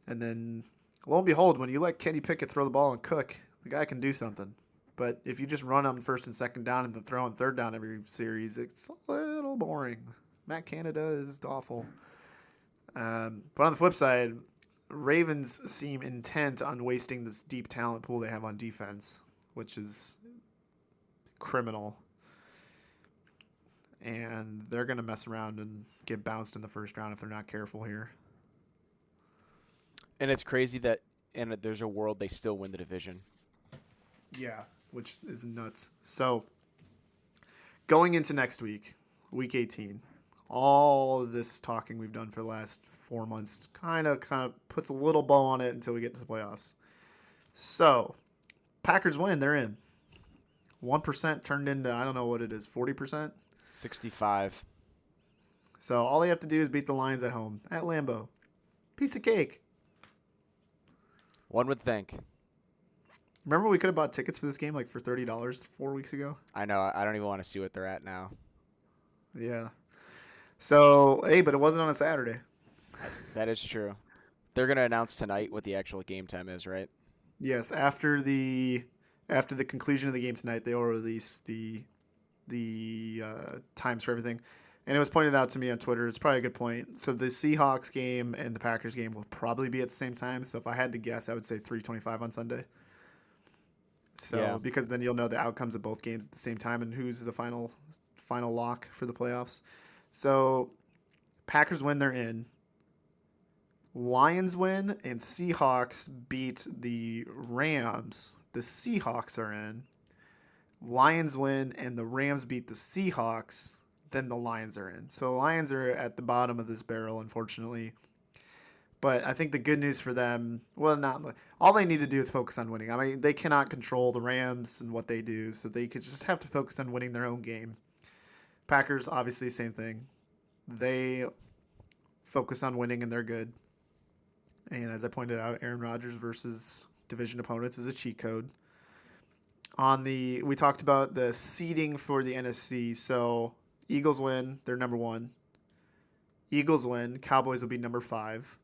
and then lo and behold, when you let Kenny Pickett throw the ball and cook, the guy can do something. But if you just run on first and second down and then throw on third down every series, it's a little boring. Matt Canada is awful. But on the flip side, Ravens seem intent on wasting this deep talent pool they have on defense, which is criminal. And they're going to mess around and get bounced in the first round if they're not careful here. And it's crazy that there's a world they still win the division. Yeah, which is nuts. So, going into next week, week 18, all of this talking we've done for the last 4 months kind of puts a little bow on it until we get to the playoffs. So, Packers win, they're in. 1% turned into, I don't know what it is, 40%? 65. So, all they have to do is beat the Lions at home, at Lambeau. Piece of cake. One would think. Remember we could have bought tickets for this game like for $30 4 weeks ago? I know. I don't even want to see what they're at now. Yeah. So, hey, but it wasn't on a Saturday. That is true. They're going to announce tonight what the actual game time is, right? Yes, after the conclusion of the game tonight, they will release the times for everything. And it was pointed out to me on Twitter. It's probably a good point. So the Seahawks game and the Packers game will probably be at the same time. So if I had to guess, I would say 3:25 on Sunday. So Yeah. because then you'll know the outcomes of both games at the same time and who's the final lock for the playoffs. So Packers win, they're in. Lions win and Seahawks beat the Rams. The Seahawks are in. Lions win and the Rams beat the Seahawks. Then the Lions are in. So the Lions are at the bottom of this barrel, unfortunately. But I think the good news for them, well, not all they need to do is focus on winning. I mean, they cannot control the Rams and what they do, so they could just have to focus on winning their own game. Packers, obviously, same thing. They focus on winning and they're good. And as I pointed out, Aaron Rodgers versus division opponents is a cheat code. We talked about the seeding for the NFC. So Eagles win, they're number 1. Eagles win, Cowboys will be number 5.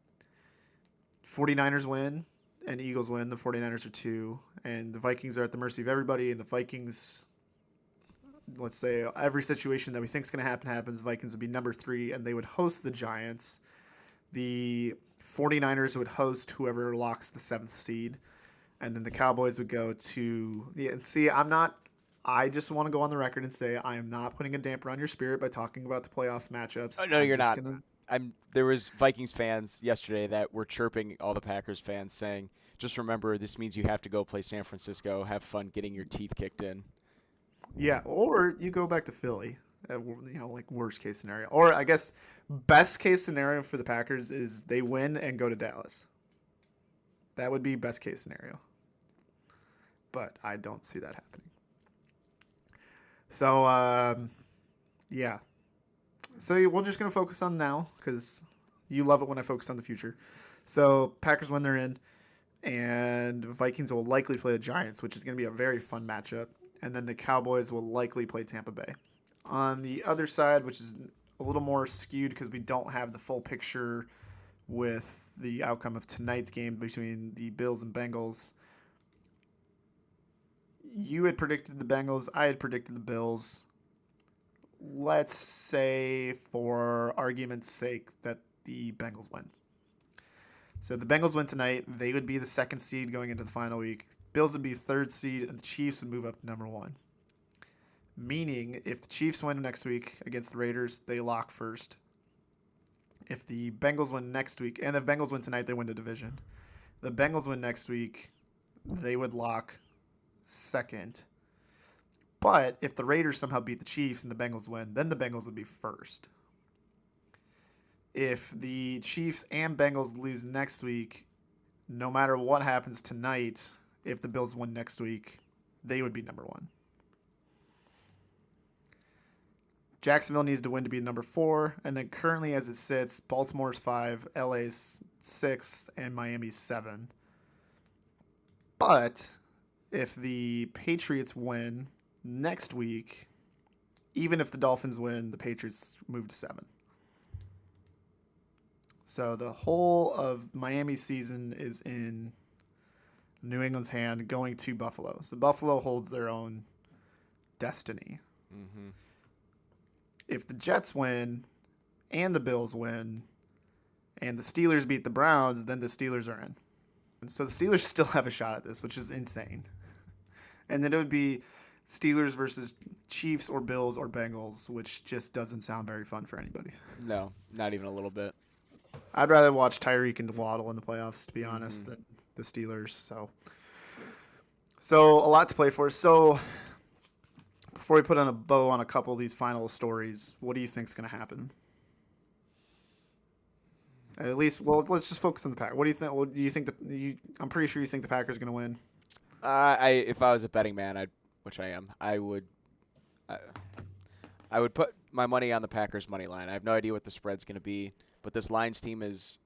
49ers win and Eagles win. The 49ers are 2. And the Vikings are at the mercy of everybody. And the Vikings, let's say every situation that we think is going to happen happens. Vikings would be number 3 and they would host the Giants. The 49ers would host whoever locks the 7th seed. And then the Cowboys would go to I just want to go on the record and say I am not putting a damper on your spirit by talking about the playoff matchups. Oh, no, you're not. Gonna, There was Vikings fans yesterday that were chirping all the Packers fans saying, just remember, this means you have to go play San Francisco, have fun getting your teeth kicked in. Yeah, or you go back to Philly, like worst case scenario. Or I guess best case scenario for the Packers is they win and go to Dallas. That would be best case scenario. But I don't see that happening. So, yeah. So we're just going to focus on now because you love it when I focus on the future. So Packers win, they're in. And Vikings will likely play the Giants, which is going to be a very fun matchup. And then the Cowboys will likely play Tampa Bay. On the other side, which is a little more skewed because we don't have the full picture with the outcome of tonight's game between the Bills and Bengals. You had predicted the Bengals. I had predicted the Bills. Let's say, for argument's sake, that the Bengals win. So the Bengals win tonight. They would be the second seed going into the final week. Bills would be third seed, and the Chiefs would move up to number one. Meaning, if the Chiefs win next week against the Raiders, they lock first. If the Bengals win next week, and the Bengals win tonight, they win the division. The Bengals win next week, they would lock second. But if the Raiders somehow beat the Chiefs and the Bengals win, then the Bengals would be first. If the Chiefs and Bengals lose next week, no matter what happens tonight, if the Bills win next week, they would be number one. Jacksonville needs to win to be number 4, and then currently as it sits, Baltimore's 5, LA's 6, and Miami's 7. But if the Patriots win next week, even if the Dolphins win, the Patriots move to 7. So the whole of Miami's season is in New England's hand going to Buffalo. So Buffalo holds their own destiny. Mm-hmm. If the Jets win and the Bills win and the Steelers beat the Browns, then the Steelers are in. And so the Steelers still have a shot at this, which is insane. And then it would be Steelers versus Chiefs or Bills or Bengals, which just doesn't sound very fun for anybody. No, not even a little bit. I'd rather watch Tyreek and Waddle in the playoffs, to be honest, than the Steelers. So a lot to play for. So before we put on a bow on a couple of these final stories, what do you think is going to happen? At least, well, let's just focus on the Packers. What do you think? What do you think? I'm pretty sure you think the Packers are going to win. If I was a betting man, which I am, I would put my money on the Packers money line. I have no idea what the spread's going to be, but this Lions team is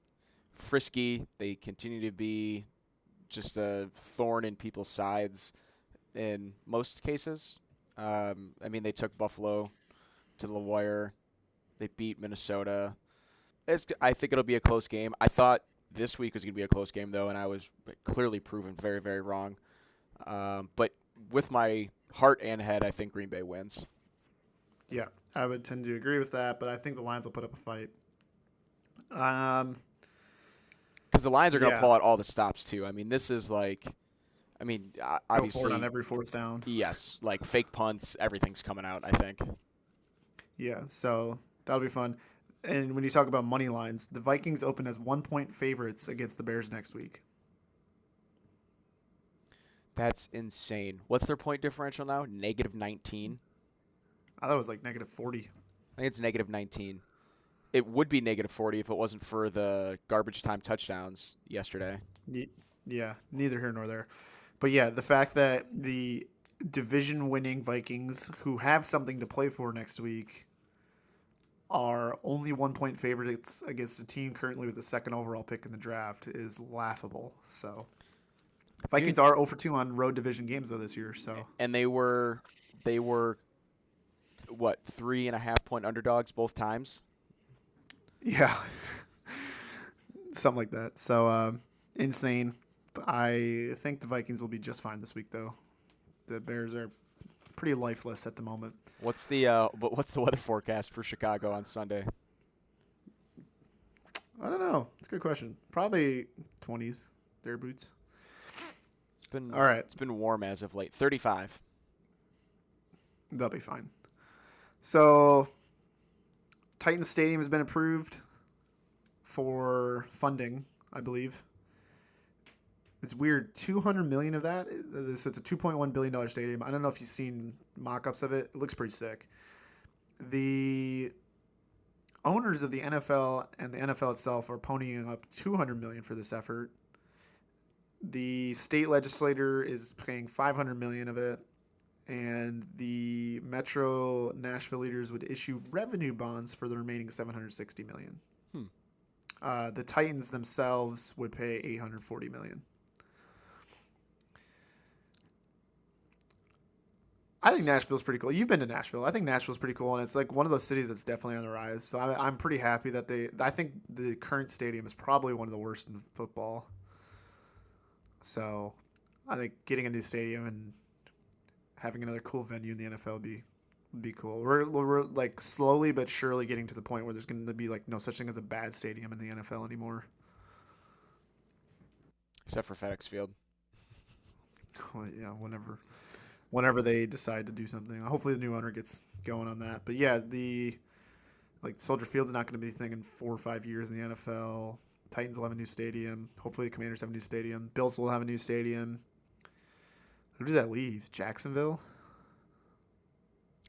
frisky. They continue to be just a thorn in people's sides in most cases. They took Buffalo to the wire. They beat Minnesota. I think it'll be a close game. I thought this week was going to be a close game, though, and I was clearly proven very, very wrong. But with my heart and head, I think Green Bay wins. Yeah, I would tend to agree with that, but I think the Lions will put up a fight. Because the Lions are going to pull out all the stops, too. This is obviously. Go for it on every fourth down. Yes, like fake punts, everything's coming out, I think. Yeah, so that'll be fun. And when you talk about money lines, the Vikings open as 1-point favorites against the Bears next week. That's insane. What's their point differential now? -19? I thought it was like -40. I think it's -19. It would be -40 if it wasn't for the garbage time touchdowns yesterday. Yeah, neither here nor there. But yeah, the fact that the division-winning Vikings, who have something to play for next week, are only 1-point favorites against a team currently with the second overall pick in the draft is laughable. So Vikings are 0-2 on road division games though this year. So and they were what, 3.5-point underdogs both times? Yeah, something like that. So insane. I think the Vikings will be just fine this week though. The Bears are pretty lifeless at the moment. What's the weather forecast for Chicago on Sunday? I don't know. It's a good question. Probably 20s. Their boots. It's been all right. It's been warm as of late. 35. They'll be fine. So, Titans Stadium has been approved for funding, I believe. It's weird. $200 million of that. So it's a $2.1 billion stadium. I don't know if you've seen mock-ups of it. It looks pretty sick. The owners of the NFL and the NFL itself are ponying up $200 million for this effort. The state legislator is paying $500 million of it, and the Metro Nashville leaders would issue revenue bonds for the remaining $760 million. The Titans themselves would pay $840 million. I think Nashville's pretty cool. You've been to Nashville. I think Nashville's pretty cool, and it's like one of those cities that's definitely on the rise. So I'm pretty happy that they. I think the current stadium is probably one of the worst in football. So I think getting a new stadium and having another cool venue in the NFL would be cool. We're like slowly but surely getting to the point where there's going to be like no such thing as a bad stadium in the NFL anymore. Except for FedEx Field. Well, yeah, whenever they decide to do something. Hopefully the new owner gets going on that. But yeah, the like Soldier Field's not going to be a thing in 4 or 5 years in the NFL. Titans will have a new stadium. Hopefully the Commanders have a new stadium. Bills will have a new stadium. Who does that leave? Jacksonville?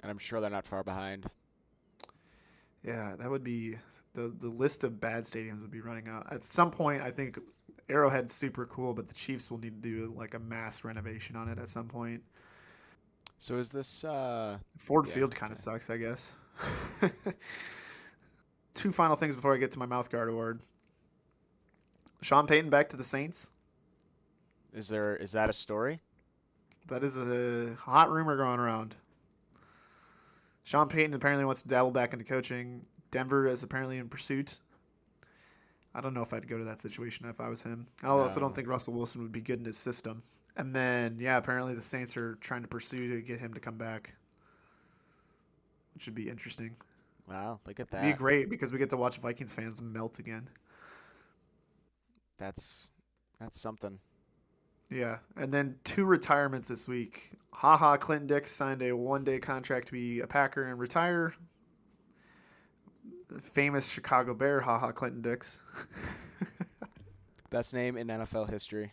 And I'm sure they're not far behind. Yeah, that would be the list of bad stadiums would be running out. At some point, I think Arrowhead's super cool, but the Chiefs will need to do like a mass renovation on it at some point. So is this Ford yeah, Field kind of okay. sucks, I guess. Two final things before I get to my Mouthguard award. Sean Payton back to the Saints. Is that a story? That is a hot rumor going around. Sean Payton apparently wants to dabble back into coaching. Denver is apparently in pursuit. I don't know if I'd go to that situation if I was him. I also don't No. think Russell Wilson would be good in his system. And then, yeah, apparently the Saints are trying to pursue to get him to come back, which would be interesting. Wow, look at It'd be that. great because we get to watch Vikings fans melt again. That's that's something. Yeah, and then two retirements this week. Haha, Clinton Dix signed a one-day contract to be a Packer and retire. The famous Chicago Bear, haha, Clinton Dix. Best name in NFL history.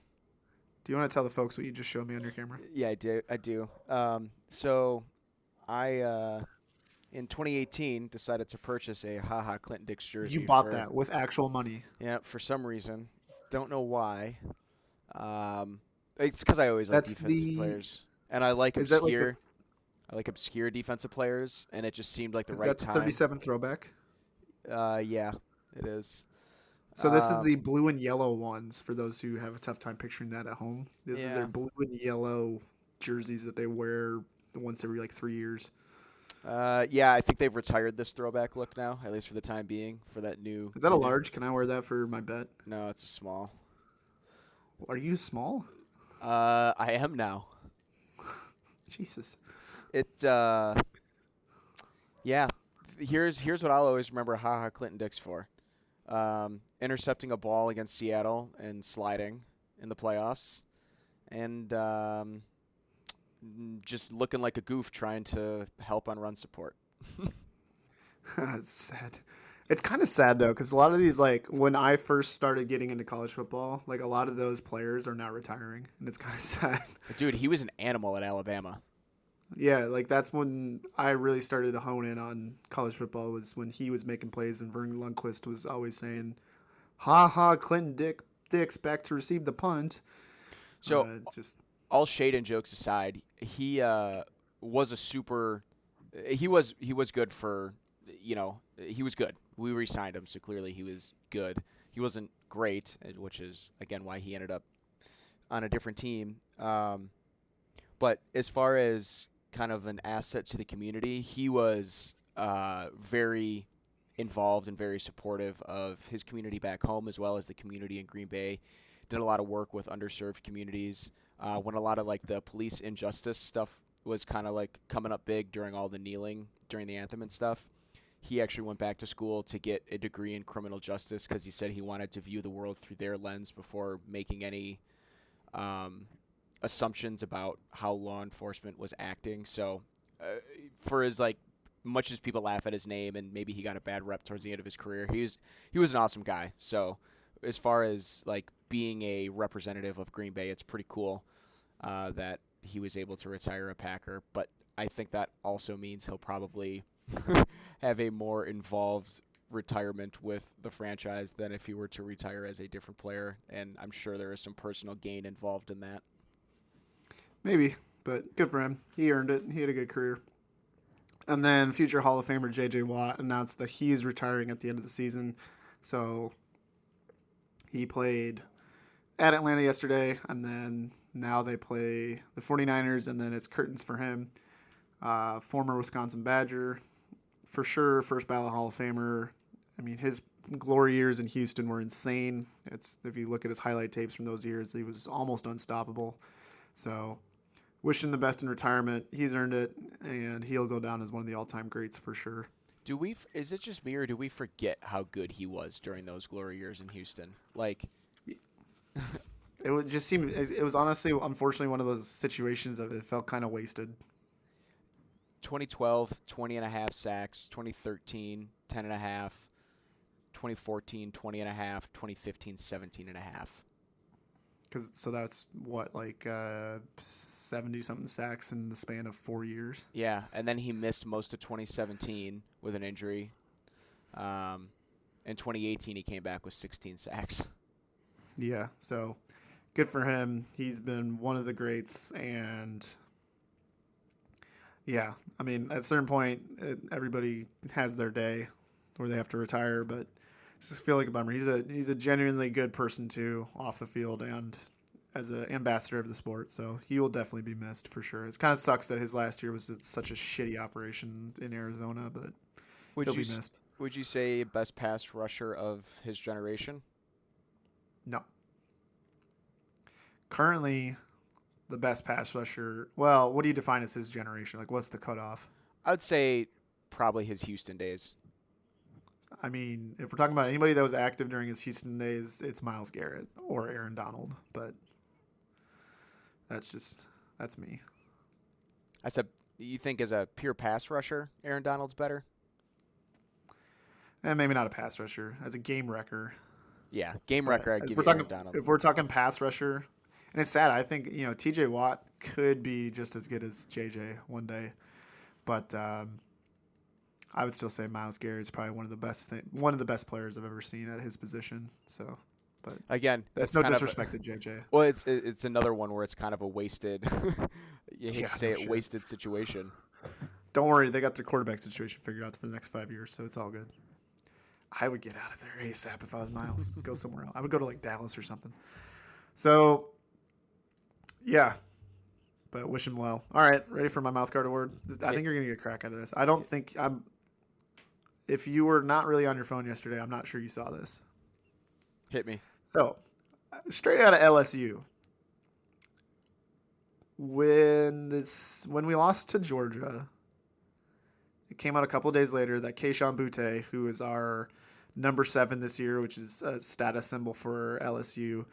Do you want to tell the folks what you just showed me on your camera? Yeah, I do. I do. So I in 2018 decided to purchase a haha Clinton Dix You jersey bought for that with actual money. yeah for some reason. Don't know why. It's because I always like That's defensive the. players, and I like Is that like the? obscure. I like obscure defensive players, and it just seemed like the Is right that the time. 37 throwback? Yeah, it is. So this is Um, the blue and yellow ones for those who have a tough time picturing that at home. This is their yeah. blue and yellow jerseys that they wear once every like 3 years. Yeah, I think they've retired this throwback look now, at least for the time being, for that new. Is that a The new. large? Can I wear that for my bet? No, it's a small. Are you small? I am now. Jesus. It. Yeah. Here's what I'll always remember. Haha, Clinton Dix for. Intercepting a ball against Seattle and sliding in the playoffs, and just looking like a goof trying to help on run support. It's sad. It's kind of sad though, because a lot of these, like when I first started getting into college football, like a lot of those players are now retiring, and it's kind of sad. But dude, he was an animal at Alabama. Yeah, like that's when I really started to hone in on college football was when he was making plays, and Vernon Lundquist was always saying, "Ha ha, Clinton Dix back to receive the punt." So Just all shade and jokes aside, he was a super. He was good for, he was good. We re-signed him, so clearly he was good. He wasn't great, which is again why he ended up on a different team. But as far as kind of an asset to the community, he was very involved and very supportive of his community back home as well as the community in Green Bay. Did a lot of work with underserved communities. When a lot of like the police injustice stuff was kind of like coming up big during all the kneeling during the anthem and stuff, he actually went back to school to get a degree in criminal justice because he said he wanted to view the world through their lens before making any assumptions about how law enforcement was acting. So, for as like much as people laugh at his name and maybe he got a bad rep towards the end of his career, he was an awesome guy. So, as far as like being a representative of Green Bay, it's pretty cool that he was able to retire a Packer. But I think that also means he'll probably have a more involved retirement with the franchise than if he were to retire as a different player. And I'm sure there is some personal gain involved in that. maybe, but good for him. He earned it. He had a good career. And then future Hall of Famer J.J. Watt announced that he is retiring at the end of the season. So he played at Atlanta yesterday, and then now they play the 49ers, and then it's curtains for him. former Wisconsin Badger, for sure, first ballot Hall of Famer. I mean, his glory years in Houston were insane. It's if you look at his highlight tapes from those years, he was almost unstoppable. So, wish him the best in retirement. He's earned it, and he'll go down as one of the all-time greats for sure. Is it just me, or do we forget how good he was during those glory years in Houston? Like, it would just seem it was honestly, unfortunately, one of those situations of it felt kind of wasted. 2012, 20 and a half sacks, 2013, 10 and a half, 2014, 20 and a half, 2015, 17 and a half. So that's what, like 70-something sacks in the span of 4 years? Yeah, and then he missed most of 2017 with an injury. In 2018, he came back with 16 sacks. Yeah, so good for him. He's been one of the greats, and yeah, I mean, at a certain point, everybody has their day where they have to retire, but just feel like a bummer. He's a genuinely good person too, off the field and as an ambassador of the sport. So he will definitely be missed for sure. It kind of sucks that his last year was such a shitty operation in Arizona, but he'll be missed. Would you say best pass rusher of his generation? No. Currently, the best pass rusher. Well, what do you define as his generation? Like, what's the cutoff? I would say probably his Houston days. I mean, if we're talking about anybody that was active during his Houston days, it's Myles Garrett or Aaron Donald. But that's me. You think as a pure pass rusher, Aaron Donald's better? And maybe not a pass rusher, as a game wrecker. Yeah, game wrecker. I'd give you Aaron Donald. If we're talking pass rusher, and it's sad. I think T.J. Watt could be just as good as J.J. one day, but I would still say Myles Garrett is probably one of the best players I've ever seen at his position. So, but again, that's no disrespect to J.J. Well, it's another one where it's kind of a wasted. You hate to say it, wasted situation. Don't worry, they got their quarterback situation figured out for the next 5 years, so it's all good. I would get out of there ASAP if I was Myles. Go somewhere else. I would go to like Dallas or something. So, yeah. But wish him well. All right, ready for my Mouthguard award? I think you're going to get a crack out of this. I don't think I'm. If you were not really on your phone yesterday, I'm not sure you saw this. Hit me. So, straight out of LSU. When we lost to Georgia, it came out a couple of days later that Kayshon Boutte, who is our number 7 this year, which is a status symbol for LSU,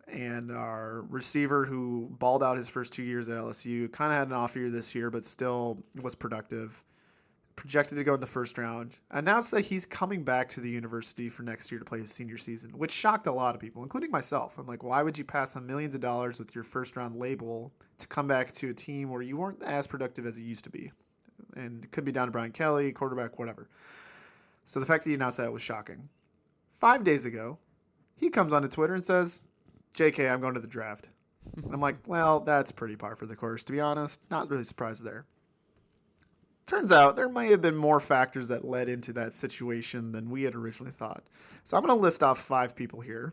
and our receiver who balled out his first 2 years at LSU, kind of had an off year this year, but still was productive, projected to go in the first round, announced that he's coming back to the university for next year to play his senior season, which shocked a lot of people, including myself. I'm like, why would you pass on millions of dollars with your first round label to come back to a team where you weren't as productive as you used to be? And it could be down to Brian Kelly, quarterback, whatever. So the fact that he announced that was shocking. 5 days ago, he comes onto Twitter and says, JK, I'm going to the draft. And I'm like, well, that's pretty par for the course, to be honest. Not really surprised there. Turns out there might have been more factors that led into that situation than we had originally thought. So I'm going to list off 5 people here.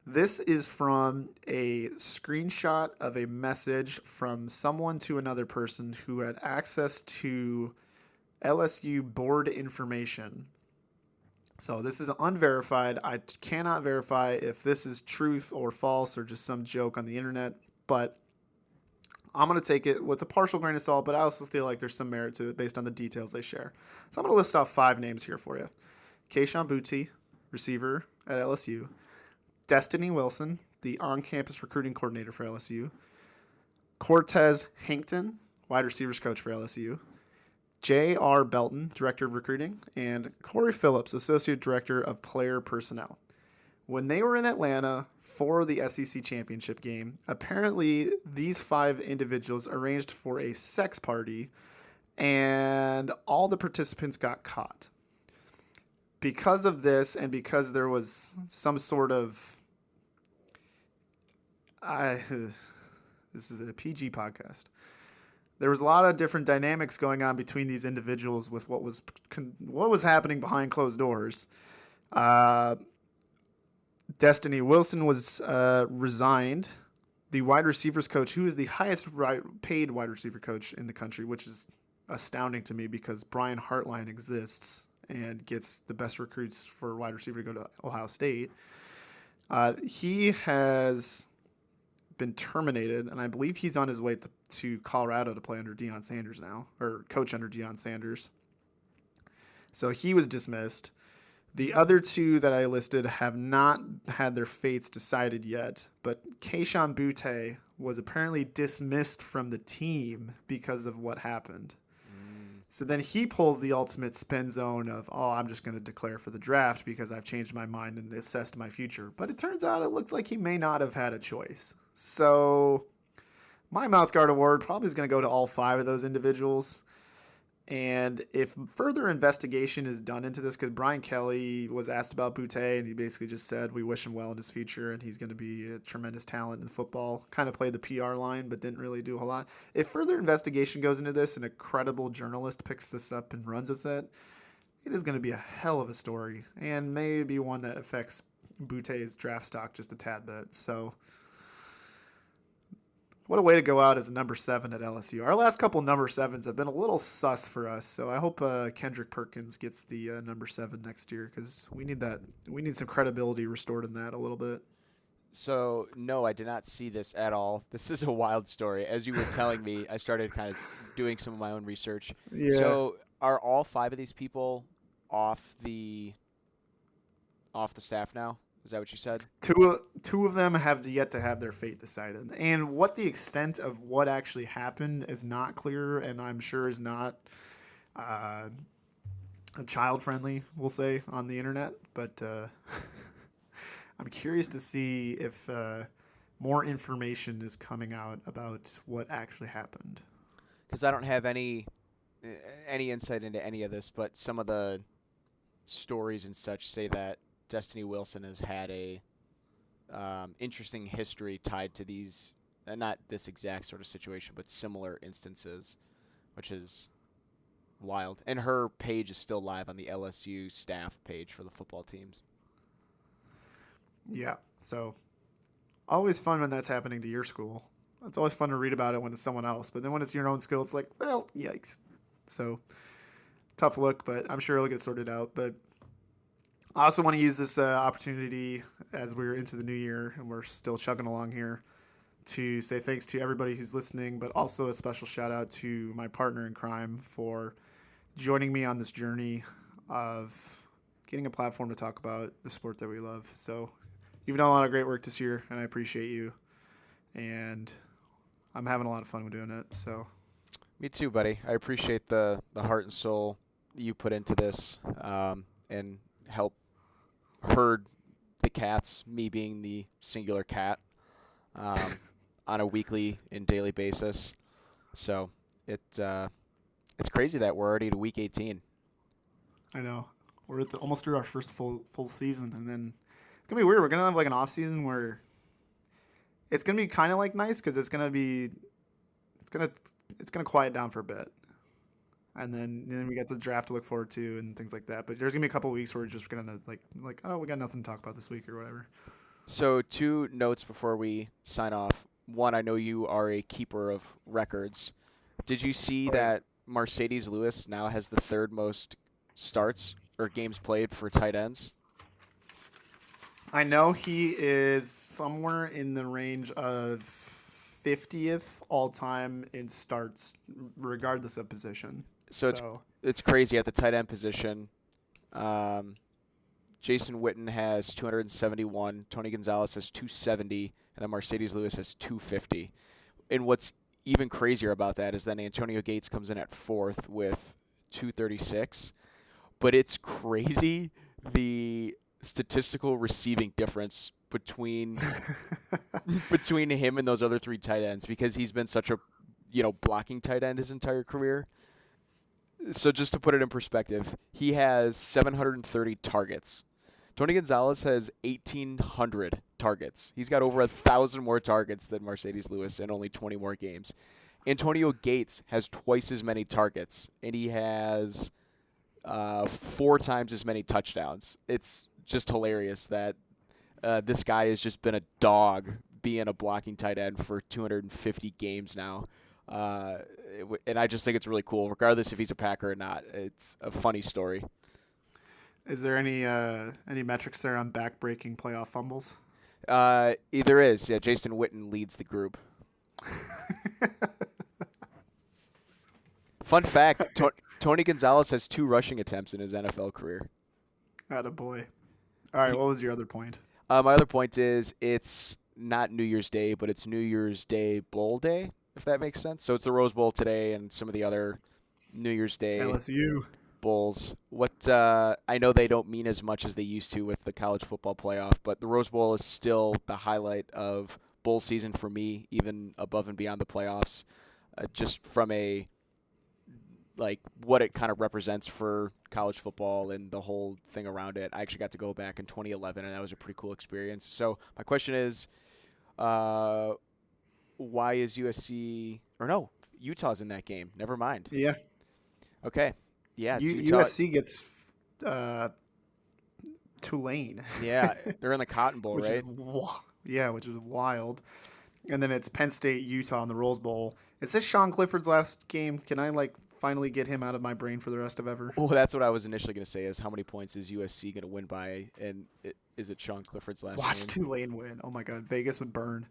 This is from a screenshot of a message from someone to another person who had access to LSU board information. So this is unverified. I cannot verify if this is truth or false or just some joke on the internet, but I'm going to take it with a partial grain of salt, but I also feel like there's some merit to it based on the details they share. So I'm going to list off 5 names here for you. Kayshon Boutte, receiver at LSU. Destiny Wilson, the on-campus recruiting coordinator for LSU. Cortez Hankton, wide receivers coach for LSU. J.R. Belton, director of recruiting. And Corey Phillips, associate director of player personnel. When they were in Atlanta for the SEC championship game, apparently these 5 individuals arranged for a sex party, and all the participants got caught. Because of this, and because there was some sort of this is a PG podcast. There was a lot of different dynamics going on between these individuals with what was happening behind closed doors. Destiny Wilson was resigned the wide receivers coach, who is the highest paid wide receiver coach in the country, which is astounding to me because Brian Hartline exists and gets the best recruits for wide receiver to go to Ohio State. He has been terminated, and I believe he's on his way to Colorado to play under Deion Sanders now, or coach under Deion Sanders. So he was dismissed. The other two that I listed have not had their fates decided yet, but Kayshon Boutte was apparently dismissed from the team because of what happened. So then he pulls the ultimate spin zone of, oh, I'm just going to declare for the draft because I've changed my mind and assessed my future. But it turns out it looks like he may not have had a choice. So my Mouthguard award probably is going to go to all 5 of those individuals. And if further investigation is done into this, because Brian Kelly was asked about Boutte, and he basically just said, we wish him well in his future, and he's going to be a tremendous talent in football. Kind of played the PR line, but didn't really do a whole lot. If further investigation goes into this and a credible journalist picks this up and runs with it, it is going to be a hell of a story, and maybe one that affects Boutte's draft stock just a tad bit. So what a way to go out as a number 7 at LSU. Our last couple number 7s have been a little sus for us, so I hope Kendrick Perkins gets the number 7 next year because we need that. We need some credibility restored in that a little bit. So, no, I did not see this at all. This is a wild story. As you were telling me, I started kind of doing some of my own research. Yeah. So, are all 5 of these people off the staff now? Is that what you said? Two of them have yet to have their fate decided, and what the extent of what actually happened is not clear, and I'm sure is not child friendly. We'll say on the internet, but I'm curious to see if more information is coming out about what actually happened. Because I don't have any insight into any of this, but some of the stories and such say that Destiny Wilson has had a interesting history tied to these, not this exact sort of situation, but similar instances, which is wild. And her page is still live on the LSU staff page for the football teams. Yeah, so always fun when that's happening to your school. It's always fun to read about it when it's someone else, but then when it's your own school, it's like, well, yikes. So tough look, but I'm sure it'll get sorted out. But I also want to use this opportunity as we're into the new year and we're still chugging along here to say thanks to everybody who's listening, but also a special shout out to my partner in crime for joining me on this journey of getting a platform to talk about the sport that we love. So you've done a lot of great work this year, and I appreciate you. And I'm having a lot of fun with doing it. So, me too, buddy. I appreciate the heart and soul you put into this and help herd the cats, me being the singular cat, on a weekly and daily basis. So it's crazy that we're already to week 18. I know. We're almost through our first full season, and then it's gonna be weird. We're gonna have like an off season where it's gonna be kind of like nice because it's gonna quiet down for a bit, and then we got the draft to look forward to and things like that. But there's gonna be a couple of weeks where we're just gonna like oh, we got nothing to talk about this week or whatever. So 2 notes before we sign off. One, I know you are a keeper of records. Did you see that Mercedes Lewis now has the 3rd most starts or games played for tight ends? I know he is somewhere in the range of 50th all time in starts, regardless of position. So it's crazy at the tight end position. Jason Witten has 271, Tony Gonzalez has 270, and then Mercedes Lewis has 250. And what's even crazier about that is then Antonio Gates comes in at 4th with 236. But it's crazy the statistical receiving difference between him and those other 3 tight ends because he's been such a blocking tight end his entire career. So just to put it in perspective, he has 730 targets. Tony Gonzalez has 1,800 targets. He's got over 1,000 more targets than Mercedes Lewis in only 20 more games. Antonio Gates has twice as many targets, and he has 4 times as many touchdowns. It's just hilarious that this guy has just been a dog being a blocking tight end for 250 games now. And I just think it's really cool, regardless if he's a Packer or not. It's a funny story. Is there any metrics there on back-breaking playoff fumbles? There is. Yeah, Jason Witten leads the group. Fun fact, Tony Gonzalez has 2 rushing attempts in his NFL career. Attaboy. All right, what was your other point? My other point is it's not New Year's Day, but it's New Year's Day Bowl Day, if that makes sense. So it's the Rose Bowl today and some of the other New Year's Day LSU bowls. What I know they don't mean as much as they used to with the college football playoff, but the Rose Bowl is still the highlight of bowl season for me, even above and beyond the playoffs, just from what it kind of represents for college football and the whole thing around it. I actually got to go back in 2011, and that was a pretty cool experience. So my question is, why is Utah's in that game? Never mind. Yeah. Okay. Yeah, it's Utah. USC gets Tulane. Yeah, they're in the Cotton Bowl, right? Which is wild. And then it's Penn State, Utah in the Rose Bowl. Is this Sean Clifford's last game? Can I finally get him out of my brain for the rest of ever? Well, that's what I was initially going to say, is how many points is USC going to win by, and is it Sean Clifford's last game? Watch Tulane win. Oh, my God. Vegas would burn.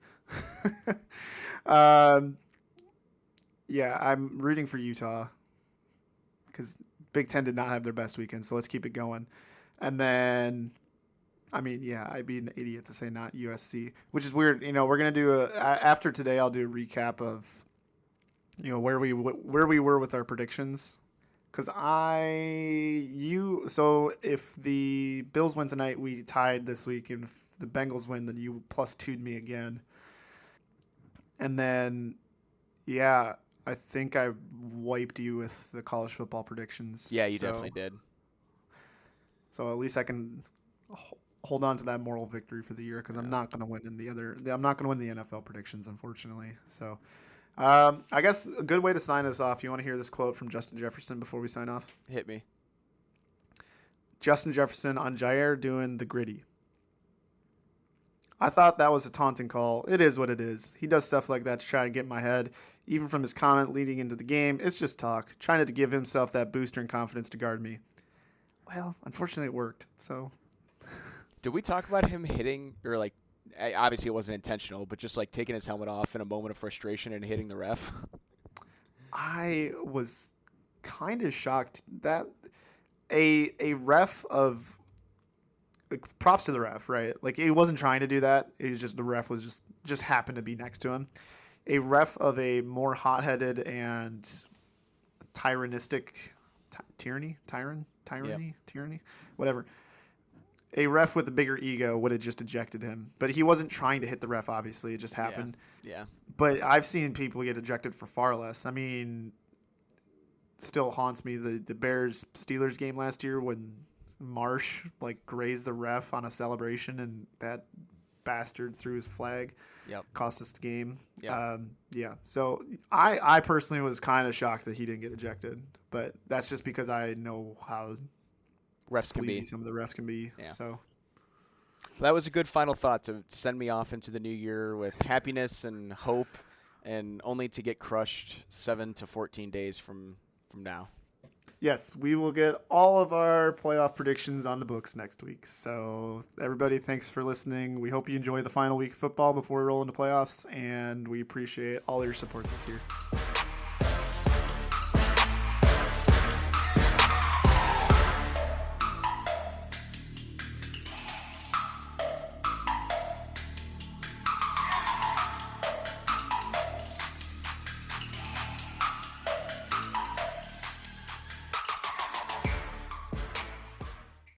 Yeah, I'm rooting for Utah because Big Ten did not have their best weekend, so let's keep it going. And then, I'd be an idiot to say not USC, which is weird. We're going to do after today, I'll do a recap of where we were with our predictions, because so if the Bills win tonight, we tied this week, and if the Bengals win, then you +2'd me again. And then I think I wiped you with the college football predictions. Yeah, you definitely did. So at least I can hold on to that moral victory for the year, because I'm not going to win I'm not going to win the NFL predictions, unfortunately. So I guess a good way to sign us off. You want to hear this quote from Justin Jefferson before we sign off? Hit me. Justin Jefferson on Jair doing the gritty. I thought that was a taunting call. It is what it is. He does stuff like that to try to get in my head. Even from his comment leading into the game, it's just talk, trying to give himself that booster and confidence to guard me. Well, unfortunately, it worked. So, did we talk about him hitting, or obviously it wasn't intentional, but just taking his helmet off in a moment of frustration and hitting the ref? I was kind of shocked that a ref of props to the ref, right? He wasn't trying to do that. It was just the ref was just happened to be next to him. A ref of a more hot-headed and tyranny, whatever. A ref with a bigger ego would have just ejected him, but he wasn't trying to hit the ref. Obviously, it just happened. Yeah. But I've seen people get ejected for far less. Still haunts me the Bears Steelers game last year when Marsh grazed the ref on a celebration, and that bastard threw his flag. Yep. Cost us the game. Yep. So I personally was kind of shocked that he didn't get ejected, but that's just because I know how refs can be. Some of the refs can be. Yeah. So that was a good final thought to send me off into the new year with happiness and hope, and only to get crushed 7 to 14 days from now. Yes, we will get all of our playoff predictions on the books next week. So everybody, thanks for listening. We hope you enjoy the final week of football before we roll into playoffs, and we appreciate all your support this year.